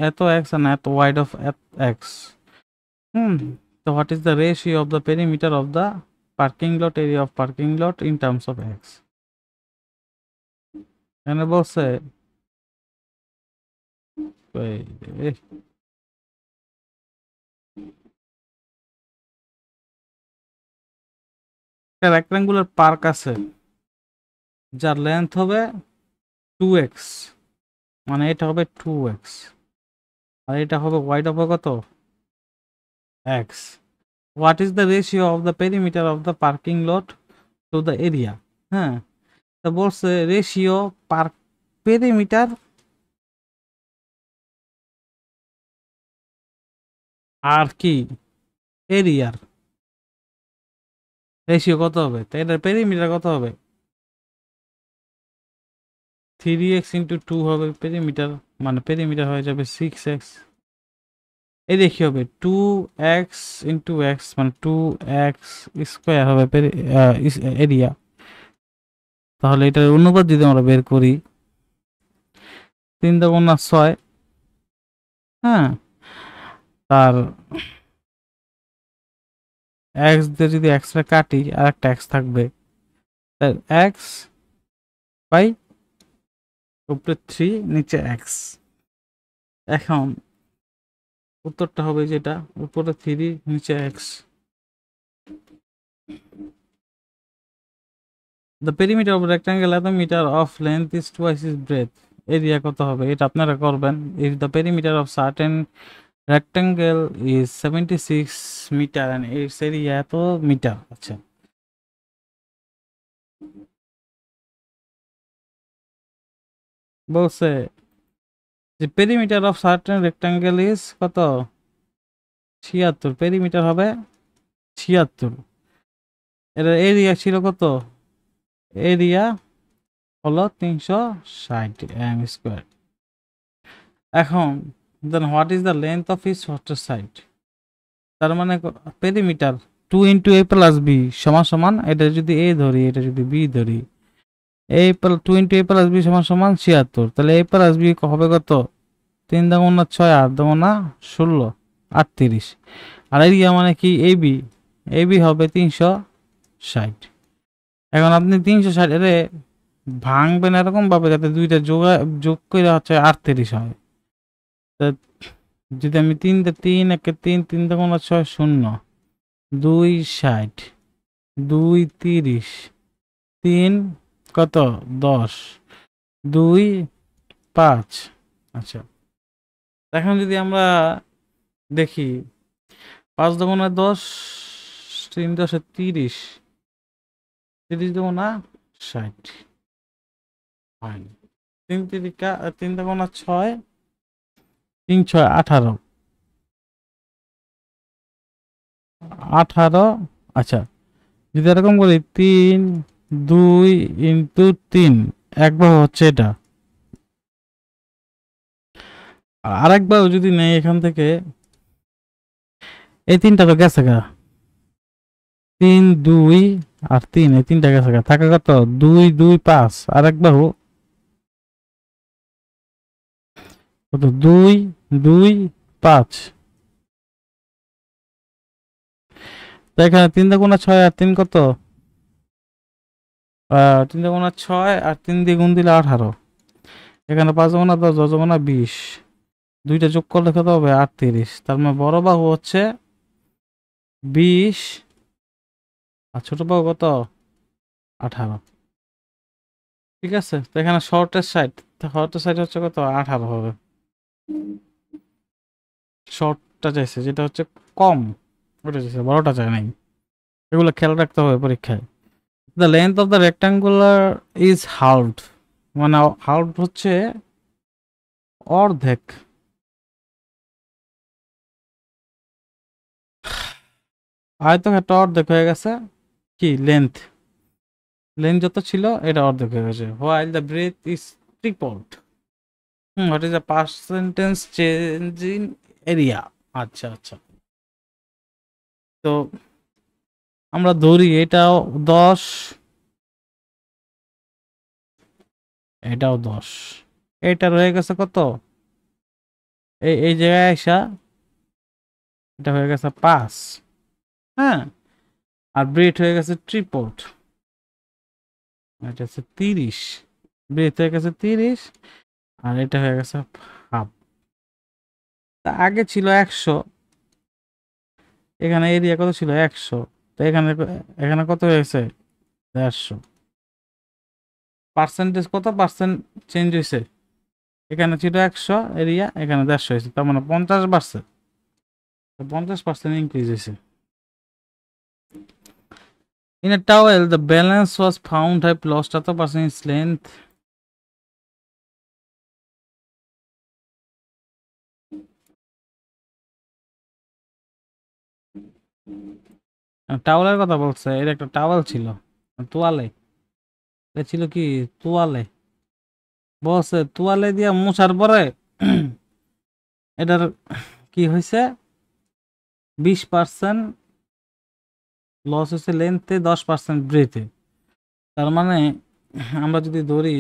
এত x and এত wide of x. So what is the ratio of the perimeter of the parking lot, area of parking lot in terms of x? এখানে বলছে একটা rectangular park আছে যার length হবে 2x, মানে এটা হবে 2x, আর এটা হবে ওয়াইড হবে কত? x. What is the ratio of the perimeter of the parking lot to the area? হ্যাঁ, তা বলছে রেশিও পার পেরিমিটার আর কি এরিয়ার রেশিও কত হবে, তাই এটার পেরিমিটার কত হবে? 3x ইন্টু 2 হবে পেরিমিটার, মানে পেরিমিটার হয়ে যাবে 6x। এই দেখি হবে 2x ইন্টু এক্স, মানে 2x স্কোয়ার হবে এরিয়া। তাহলে এটার অনুপাত যদি আমরা বের করি, 3×6, হ্যাঁ, তার এক্স দিয়ে যদি এক্সটা কাটি আর একটা এক্স থাকবে, তার এক্স বাই উপরে 3 নিচে এক্স। এখন উত্তরটা হবে যেটা উপরে 3 নিচে x. The perimeter of rectangle at the meter of length is twice its breadth. Area কত হবে এটা আপনারা করবেন। If the perimeter of certain rectangle is 76 meter and its area এত মিটার, আচ্ছা বলছে যে perimeter of certain rectangle is কত, 76, পেরিমিটার হবে 76। এর এরিয়া ছিল কত, এরিয়া হলো 360 এম স্কোয়ার। এখন then what is the length of its shortest side, তার মানে perimeter 2 into A plus B সমান সমান, এটা যদি এ ধরি এটা যদি বি ধরি, এ 2 ইন্টু এ প্লাস বি সমান সমান 76, তাহলে এ প্লাস বি হবে কত, 3×6 8×16 38। আর এরিয়া মানে কি এবি, এবি হবে 360। এখন আপনি 360 এর ভাঙবেন এরকম ভাবে যাতে দুইটা যোগ করে হচ্ছে 38 হয়। যদি আমি 3 একে 3 3×6 0, 2 60, 2 30, 3 কত 10, 2 5। আচ্ছা এখন যদি আমরা দেখি 5×10, 3×10 30, 30×60 হয়, 3×6 3×6 18, 18। আচ্ছা যদি এরকম করি 3 2 ইন্টু 3, একবার হচ্ছে এটা, আরেকবার যদি নেই এখান থেকে, এই তিনটা তো গেছে গা, 3 2 আর 3, এই তিনটা গেছে গা, থাকে কত 2 2 5, আরেকবার কত 2 2 5। তো এখানে 3×6 আর 3 কত, 3×6 আর 3 দিয়ে গুণ দিলে 18, এখানে 5×10 10×20, দুইটা যোগ করলে কত হবে 38। তার মানে বড় বাহু হচ্ছে 20 আর ছোট বাহু কত 18। ঠিক আছে, তো এখানে শর্টের সাইড হচ্ছে কত 18 হবে, শর্টটা চাইছে যেটা হচ্ছে কম, ওটা চাইছে, বড়টা চাই নাই। এগুলো খেয়াল রাখতে হবে পরীক্ষায়। The length of the rectangular is halved, মানে হাল্ড হচ্ছে অর্ধেক। আয়তক্ষেত্র অর্ধেক হয়ে গেছে, কি লেন্থ, লেন্থ যত ছিল এটা অর্ধেক হয়ে গেছে। While the breadth is tripled, what is the percentage change in area. আচ্ছা আচ্ছা, তো আমরা ধরি এটাও 10, এটাও 10, এটা রয়ে গেছে কত, এই জায়গায় আসা এটা হয়ে গেছে 5, হ্যাঁ, আর ব্রেথ হয়ে গেছে ট্রিপলড, এটা হচ্ছে 30, ব্রেথ হয়ে গেছে 30 আর এটা হয়ে গেছে হাফ। তা আগে ছিল 100, এখানে এরিয়া কত ছিল 100, তো এখানে এখানে কত হয়েছে 150। পার্সেন্টেজ কত পার্সেন্ট চেঞ্জ হয়েছে, এখানে ছিল 100 এরিয়া, এখানে 150 হয়েছে, তার মানে 50 বাড়ছে, 50% ইনক্রিজ হয়েছে। In a towel, the balance was found have lost এত percent its length. টাওয়ালের কথা বলছে, এটা একটা টাওয়াল ছিল, তোয়ালে, এটা ছিল কি তোয়ালে, বলছে তোয়ালে দিয়া মুছার পরে এটার কি হয়েছে, 20% লস হয়েছে লেন্থে, 10% ব্রেথে। তার মানে আমরা যদি ধরি,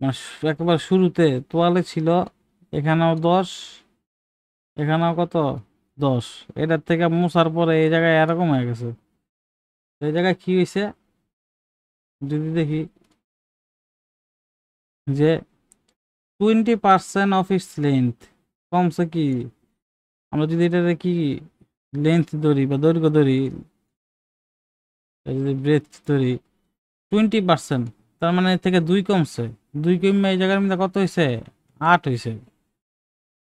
মানে একেবারে শুরুতে তোয়ালে ছিল, এখানেও 10, এখানেও কত 10, এটার থেকে মুছার পরে এই জায়গায় এরকম হয়ে গেছে। এই জায়গায় কি হয়েছে যদি দেখি, যে 20% অফ ইটস লেন্থ কমছে। কি আমরা যদি এটাতে কি লেন্থ ধরি বা দৈর্ঘ্য ধরি, যদি ব্রেথ ধরি 20%, তার মানে এর থেকে 2 কমছে। 2 কমে এই জায়গার মধ্যে কত হয়েছে, 8 হয়েছে।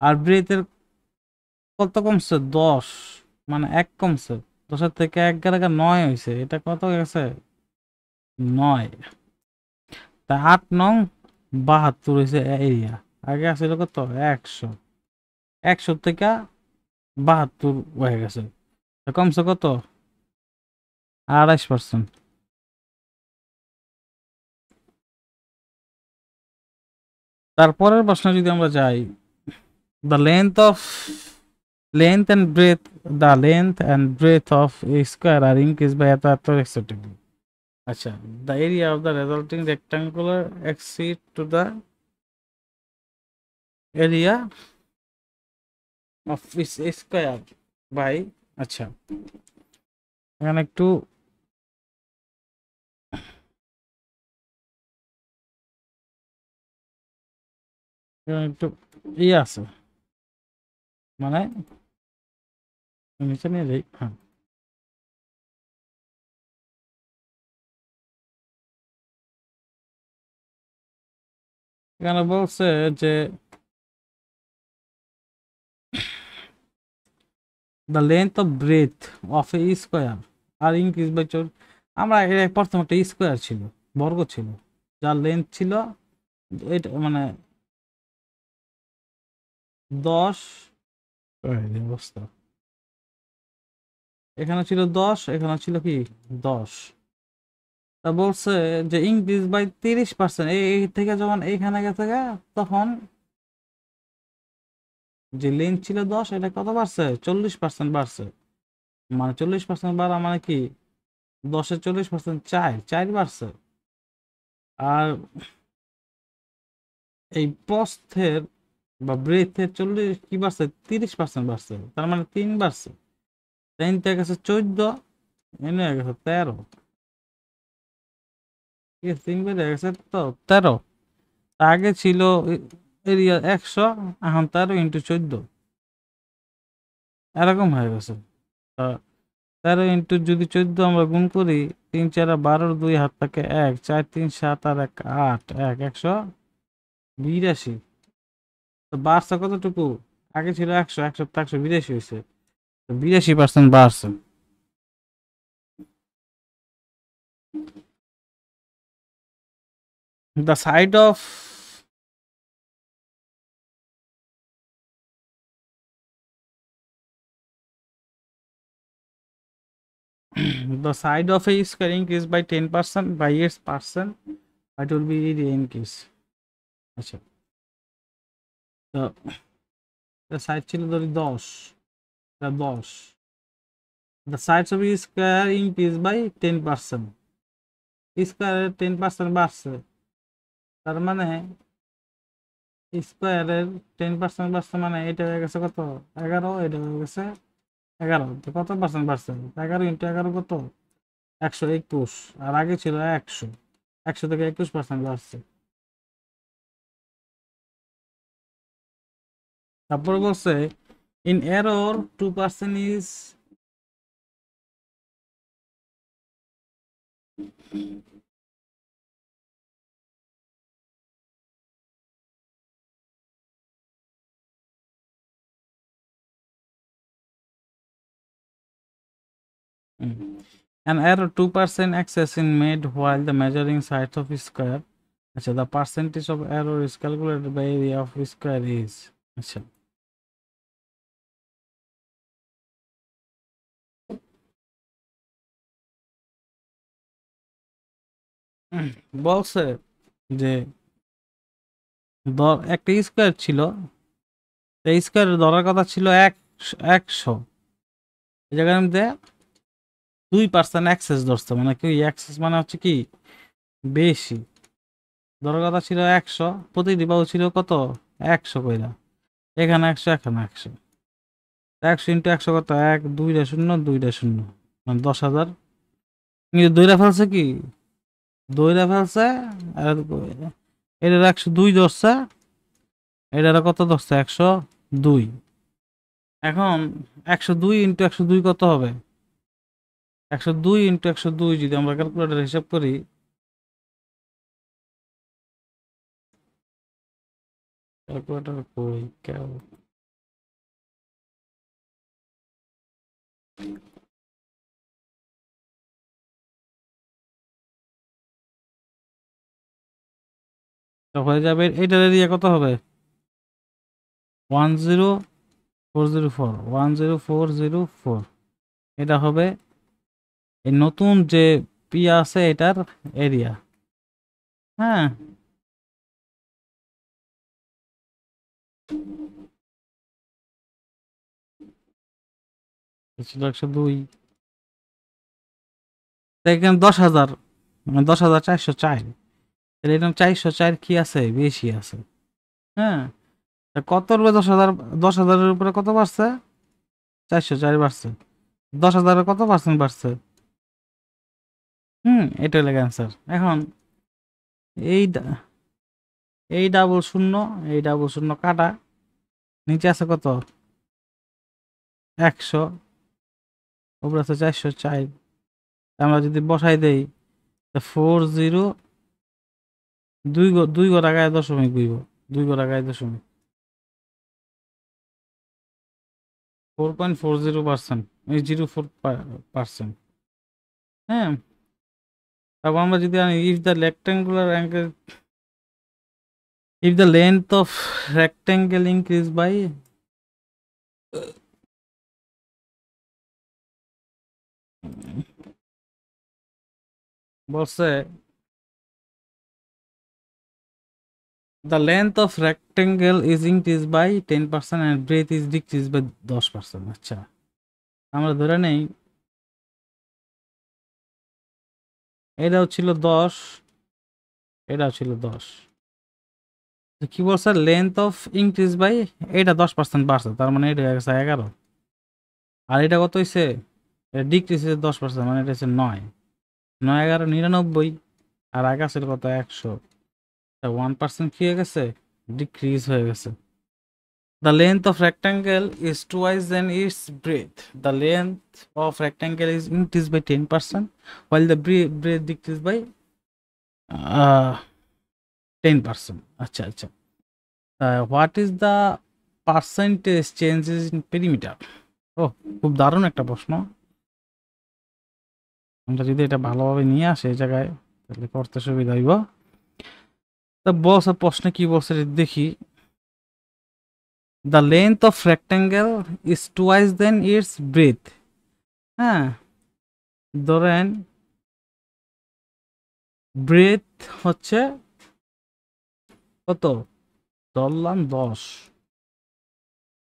আর ব্রেথের কত কমছে, 10, মানে 1 কমছে। 10-এর থেকে 1 গেলে 9 হয়েছে। এটা কত গেছে, 9। তা 8 নং 72 হয়েছে এরিয়া। আগে আসলে কত, 100। 100 থেকে 72 হয়ে গেছে, কমছে কত, 28%। তারপরের প্রশ্ন যদি আমরা যাই, the length and breadth the length and breadth of a square are increased by এত এত respectively. আচ্ছা, the area of the resulting rectangular exceed to the area of its square by, আচ্ছা এখানে একটু একটু ইয়ে আছে, মানে নিচে নিয়ে যাই। হ্যাঁ, এখানে বলছে যে the length of breadth of a square are increased by আমরা এর প্রথম একটা স্কোয়ার ছিল, বর্গ ছিল, যার লেন্থ ছিল এটা মানে 10, এই অবস্থা, এখানে ছিল 10, এখানে ছিল কি 10। তা বলছে যে ইনক্রিজ বাই 30%, এই থেকে যখন এইখানে গেছে তখন যে লেন্থ ছিল 10, এটা কত বাড়ছে, 40% বাড়ছে। মানে 40% বাড়া মানে কি, 10-এর 40% 4 বাড়ছে। আর এই প্রস্থের বা ব্রেথের 40 কি বাড়ছে, 30% বাড়ছে। তার মানে 3 বাড়ছে। 3 থেকে গেছে 14, এনে হয়ে গেছে 13। ঠিক আছে, 3 বেড়ে গেছে তো 13। আগে ছিল এরিয়া 100, এখন 13 × 14 এরকম হয়ে গেছে। 13 যদি 14 আমরা গুণ করি, 3 4 12, 2 হাত থাকে 1, 4 3 7 আর 1 8, 182। তো বাড়ছে কতটুকু, আগে ছিল 100, 182 হয়েছে, 82% বাড়ছে। The side of the side of a square increased by 10% by its percent, it will be the increase. আচ্ছা, তো সাইড ছিল ধরি 10, 10, the sides of a square increased by 10%, স্কোয়ারের 10% বাড়ছে। তার মানে স্কোয়ারের 10% বাড়ছে, মানে এটা হয়ে গেছে কত, 11, এটা হয়ে গেছে 11। তো কত পার্সেন্ট বাড়ছে, 11 × 11 কত, 121। আর আগে ছিল 100, 100 থেকে 21% বাড়ছে। তারপর বলছে in error 2% is An error 2% excess in made while the measuring sides of square. আচ্ছা, the percentage of error is calculated by area of square is. আচ্ছা, বলছে যে একটা স্কোয়ার ছিল, এই স্কোয়ার ধরার কথা ছিল 100, এই জায়গার মধ্যে 2% অ্যাক্সেস ধরছে, মানে কি অ্যাক্সেস মানে হচ্ছে কি বেশি। ধরার কথা ছিল 100, প্রতিটি বাহু ছিল কত 100 কইরা, এখানে 100 এখানে 100, 100 ইন্টু 100 কত 1 2 শূন্য 2 শূন্য, মানে 10,000। কিন্তু দইরা ফেলছে কি, দইরা ফেলছে আর এটার 102 ধরছে, এটার কত ধরছে 102। এখন 102 ইন্টু 102 কত হবে, 102 ইন্টু 102 যদি আমরা ক্যালকুলেটর হিসাব করি, ক্যালকুলেটর কই তো হয়ে যাবে, এটার এরিয়া কত হবে 10404, 10404। এটা হবে এই নতুন যে পি আছে এটার এরিয়া। হ্যাঁ, ছিল 102, এখানে 10,000, মানে 10,404, তাহলে এরকম 404 কি আছে বেশি আছে। হ্যাঁ, কত উপরে 10,000, 10,000-এর উপরে কত বাড়ছে 404 বাড়ছে, 10,000-এর কত পার্সেন্ট বাড়ছে। এটা হলো অ্যান্সার। এখন এই এই ডাবল শূন্য, এই ডাবল শূন্য কাটা, নিচে আছে কত 100, উপরে আছে 404। আমরা যদি বসাই দেই 40, 2 ঘর আগায় দশমিক বইব, 2 ঘর আগায় দশমিক 4.40%, এই 04%। হ্যাঁ, তারপর আমরা যদি if the rectangular angle, if the length of rectangle increase by বলছে the length of rectangle is increased by 10% and breadth is decreased by 10%। আচ্ছা, আমরা ধরে নেই এটাও ছিল 10, এটাও ছিল 10। কি বলছে লেন্থ অফ ইনক্রিজ বাই, এটা 10% বাড়ছে, তার মানে এটা হয়ে গেছে 11। আর এটা কত হয়েছে, এটা ডিক্রিজ হয়েছে 10%, মানে এটা হচ্ছে 9, 9 11 99। আর আগে ছিল কত 100, 1% কি হয়ে গেছে ডিক্রিজ হয়ে গেছে। The length of rectangle is twice than its breadth. The length of rectangle is increased by 10%, while the breadth decreased by 10%. আচ্ছা আচ্ছা, what is the percentage changes in perimeter? ও, খুব দারুণ একটা প্রশ্ন। আমরা যদি এটা ভালোভাবে নিয়ে আসে এই জায়গায় তাহলে করতে সুবিধা হইব। তা বলছে প্রশ্নে কি বলছে দেখি, the length of rectangle is twice than its breadth। হ্যাঁ, ধরেন ব্রেথ হচ্ছে কত ধরলাম 10,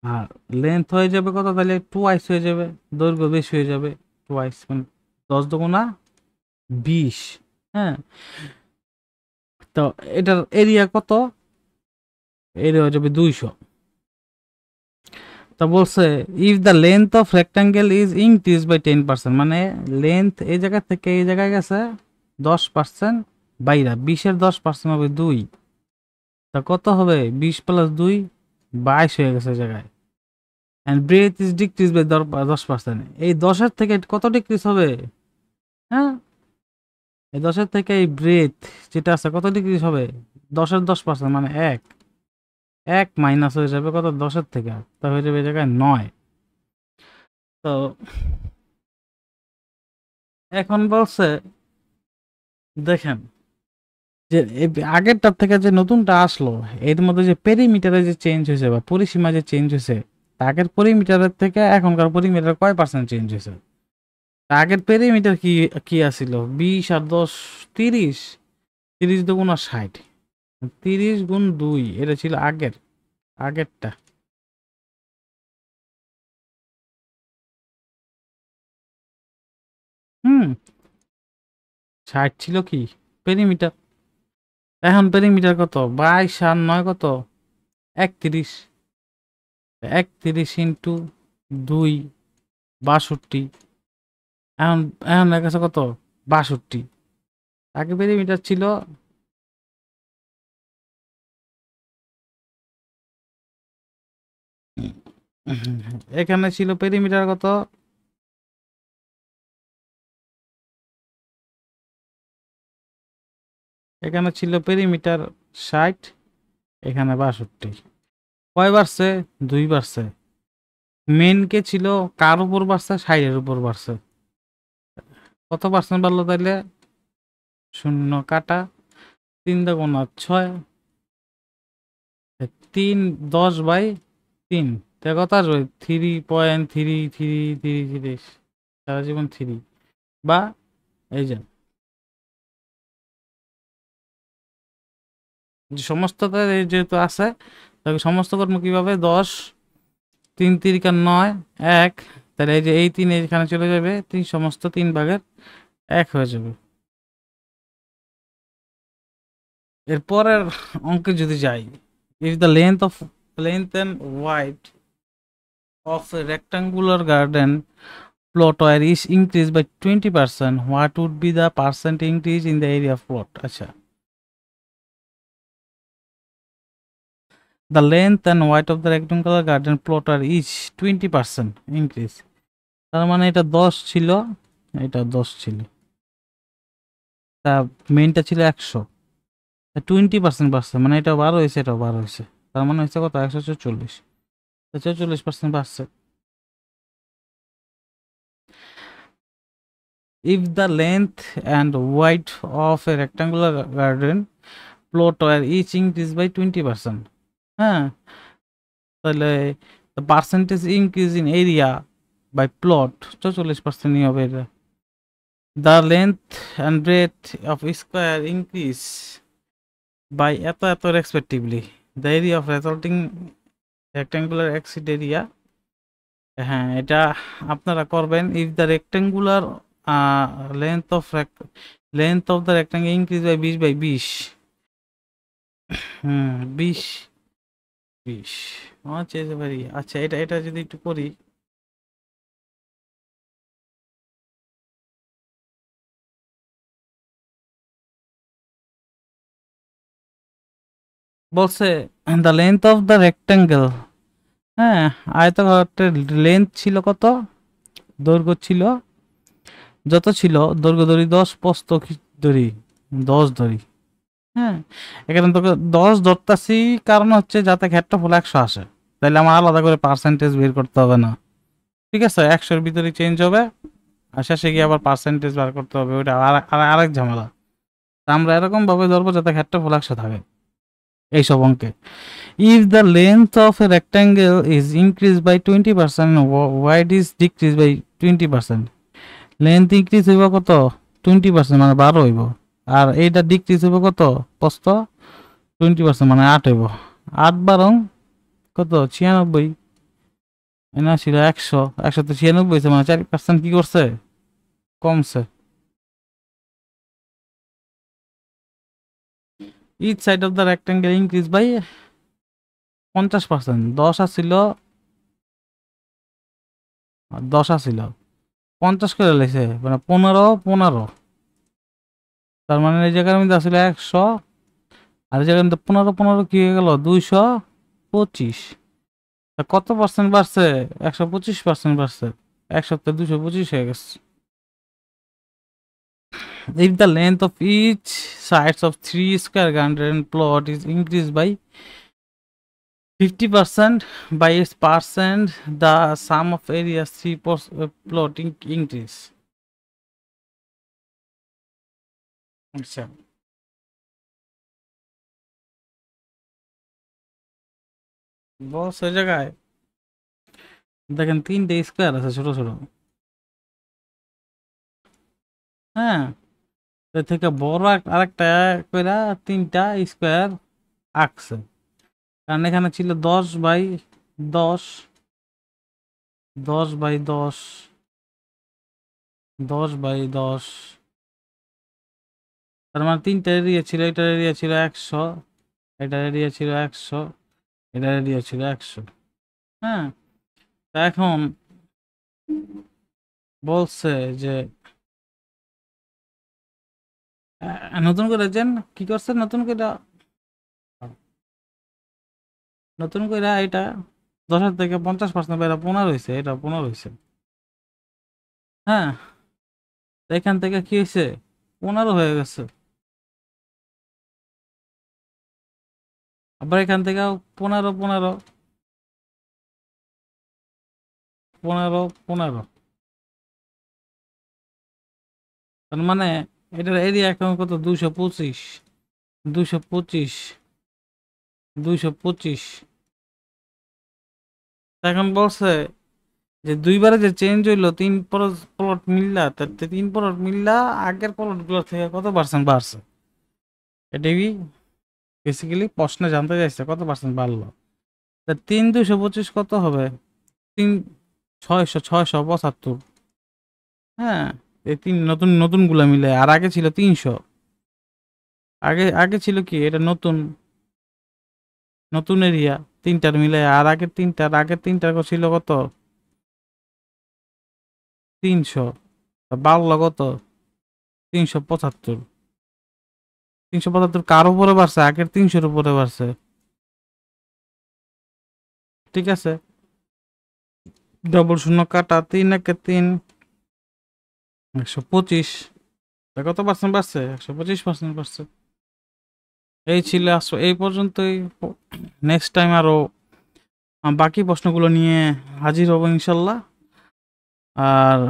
আর লেন্থ হয়ে যাবে কত, তাহলে টুয়াইস হয়ে যাবে, দৈর্ঘ্য বেশি হয়ে যাবে টুয়াইস, মানে 10 দুগুণা 20। হ্যাঁ, তো এটার এরিয়া কত, এরিয়া হয়ে যাবে 200। তা বলছে if the length of rectangle is increase by 10%, মানে লেন্থ এই জায়গা থেকে এই জায়গায় গেছে 10% বাইরা, 20-এর 10% হবে 2, তা কত হবে 20 প্লাস 2 22 হয়ে গেছে জায়গায়। And breadth is decrease by 10%, এই 10-এর থেকে কত ডিক্রিজ হবে, হ্যাঁ এই 10-এর থেকে এই ব্রেথ যেটা আছে কত ডিক্রিজ হবে 10-এর 10%, মানে 1 মাইনাস হয়ে যাবে কত 10-এর থেকে, তা হয়ে যাবে এই জায়গায় 9। তো এখন বলছে দেখেন যে আগেরটার থেকে যে নতুনটা আসলো এর মধ্যে যে পেরিমিটারে যে চেঞ্জ হয়েছে বা পরিসীমা যে চেঞ্জ হয়েছে আগের পরিমিটারের থেকে এখনকার পরিমিটার কয় পার্সেন্ট চেঞ্জ হয়েছে? আগের পেরিমিটার কি কি আছিল? 20 আর 10 30, 30 দুগুণ 60, 30 গুণ 2 এটা ছিল আগেরটা। হুম, 60 ছিল কি পেরিমিটার। এখন পেরিমিটার কত? 22 আর 9 কত? 31। 31 × 2 62। এখন এখন দেখা গেছে কত? 62। আগে পেরিমিটার ছিল এখানে ছিল পেরিমিটার কত? এখানে ছিল পেরিমিটার 60, এখানে 62। কয় বাড়ছে? 2 বাড়ছে। মেন কে ছিল কার উপর বাড়ছে? 60 এর উপর বাড়ছে। কত পার্সেন্ট বাড়লো তাইলে? শূন্য কাটা 3 × 6, 10/3। কত আসবে? 3.3333, সারা জীবন 3 বা এই যে সমস্তটা যেহেতু আছে তাহলে সমস্ত কর্ম কিভাবে? 10, 3 × 3 = 9, 1। তাহলে এই যে এই 3 এখানে চলে যাবে, 3 সমস্ত 3/1 হয়ে যাবে। এরপরের অঙ্কে যদি যাই, if the length and width of a rectangular garden plot were is increased by 20%, what would be the percent increase in the area of plot? আচ্ছা, the length and width of the rectangular garden plot are each 20% increase। তার মানে এটা 10 ছিল, এটা 10 ছিল, তা মেইনটা ছিল 100, 20% বাড়ছে, মানে এটা 12 হয়েছে, এটাও 12 হয়েছে। তার মানে হচ্ছে কত? 144, 44% বাড়ছে। If the length and width of a rectangular garden plot were each increased by 20%, হ্যাঁ, তাহলে the percentage increase in area by plot 44%ই হবে এটা। The length and breadth of square increase by এত respectively, the area of resulting rectangular exceed area। হ্যাঁ, এটা আপনারা করবেন। if the rectangular length of the rectangle increase by 20/20, 20 20 আচ্ছা যেতে পারি। আচ্ছা, এটা এটা যদি একটু করি, বলছে the length of the rectangle, হ্যাঁ, আয়তক্ষেত্রের লেন্থ ছিল কত? দৈর্ঘ্য ছিল যত ছিল, দৈর্ঘ্য ধরি 10, প্রস্থ ধরি 10 ধরি। হ্যাঁ, এখানে তোকে 10 ধরতাছি, কারণ হচ্ছে যাতে ক্ষেত্রফল 100 আসে, তাহলে আমার আলাদা করে পার্সেন্টেজ বের করতে হবে না। ঠিক আছে, 100-এর ভিতরে চেঞ্জ হবে, আর শেষে গিয়ে আবার পার্সেন্টেজ বার করতে হবে, ওইটা আরেক ঝামেলা। আমরা এরকম ভাবে ধরবো যাতে ক্ষেত্রফল 100 থাকে এইসব অঙ্কে। If the length of a rectangle is increase by 20%, wide is decrease by 20%। Length increase হইব কত? 20%, মানে 12 হইব। আর এইটা ডিক্রিজ হইব কত? প্রস্থ 20%, মানে 8 হইব। 8 × 12 কত? 96। এনা ছিল 100, 100 তো 96 হয়েছে, মানে 4% কি করছে? কমছে। Each side of the rectangle increase by 50%। 10 আসছিল, 50 করে লেছে, মানে 15। তার মানে এই জায়গার মধ্যে আসলে 100, আর এই জায়গার মধ্যে 15 কি হয়ে গেল? 225। কত পার্সেন্ট বাড়ছে? 125% বাড়ছে। 100 225 হয়ে গেছে। If the length of each sides of 3 square garden plot is increased by 50% by its percent, the sum of areas 3 plot increase. আচ্ছা, বস ওই জায়গায় দেখেন 3টে স্কোয়ার আছে ছোট ছোট। হ্যাঁ, এর থেকে বড় আরেকটা কইরা 3টা স্কোয়ার আঁকছে। কারণ এখানে ছিল 10 বাই 10, 10 বাই 10, 10 বাই 10। তার মানে 3টা এরিয়া ছিল, এটার এরিয়া ছিল 100, এটার এরিয়া ছিল 100, এটার এরিয়া ছিল 100। হ্যাঁ, তা এখন বলছে যে নতুন করে যেন কি করছে, নতুন করে এটা 10 থেকে 50% বেড়া 15 হয়েছে, এটা 15 হয়েছে। হ্যাঁ, তো এখান থেকে কি হয়েছে, 15 হয়ে গেছে। আবার এখান থেকে 15, 15, 15, 15। তার মানে এটার এরিয়া এখন কত, 225, 225, 225। এখন বলছে যে দুইবারে যে চেঞ্জ হইলো 3 প্লট মিললা, তার 3 প্লট মিললা আগের প্লট গুলো থেকে কত পার্সেন্ট বাড়ছে, এটাই বেসিক্যালি প্রশ্নে জানতে চাইছে কত পার্সেন্ট বাড়লো। তা 3, 225 কত হবে, 675। হ্যাঁ, এই তিন নতুন নতুন গুলা মিলে, আর আগে ছিল 300। আগে আগে ছিল কি, এটা নতুন নতুন এরিয়া 3টার মিলে, আর আগের তিনটার ছিল কত, 300। বাড়লো কত, 375। 375 কার উপরে বাড়ছে, আগের 300-র উপরে বাড়ছে। ঠিক আছে, ডবল শূন্য কাটা 3 × 3, 125। কত পার্সেন্ট বাড়ছে, 125% বাড়ছে। এই ছিল এই পর্যন্তই। নেক্সট টাইম আরো বাকি প্রশ্নগুলো নিয়ে হাজির হব ইনশাল্লাহ। আর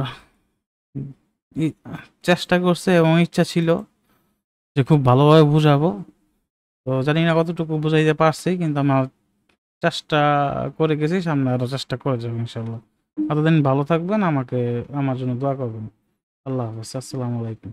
ই- চেষ্টা করছে এবং ইচ্ছা ছিল যে খুব ভালোভাবে বুঝাবো। তো জানি না কতটুকু বুঝাইতে পারছি, কিন্তু আমার চেষ্টা করে গেছি, সামনে আরো চেষ্টা করে যাবো ইনশাল্লাহ। এতদিন ভালো থাকবেন, আমার জন্য দোয়া করবেন। আল্লাহ হাফেজ, আসসালামু আলাইকুম।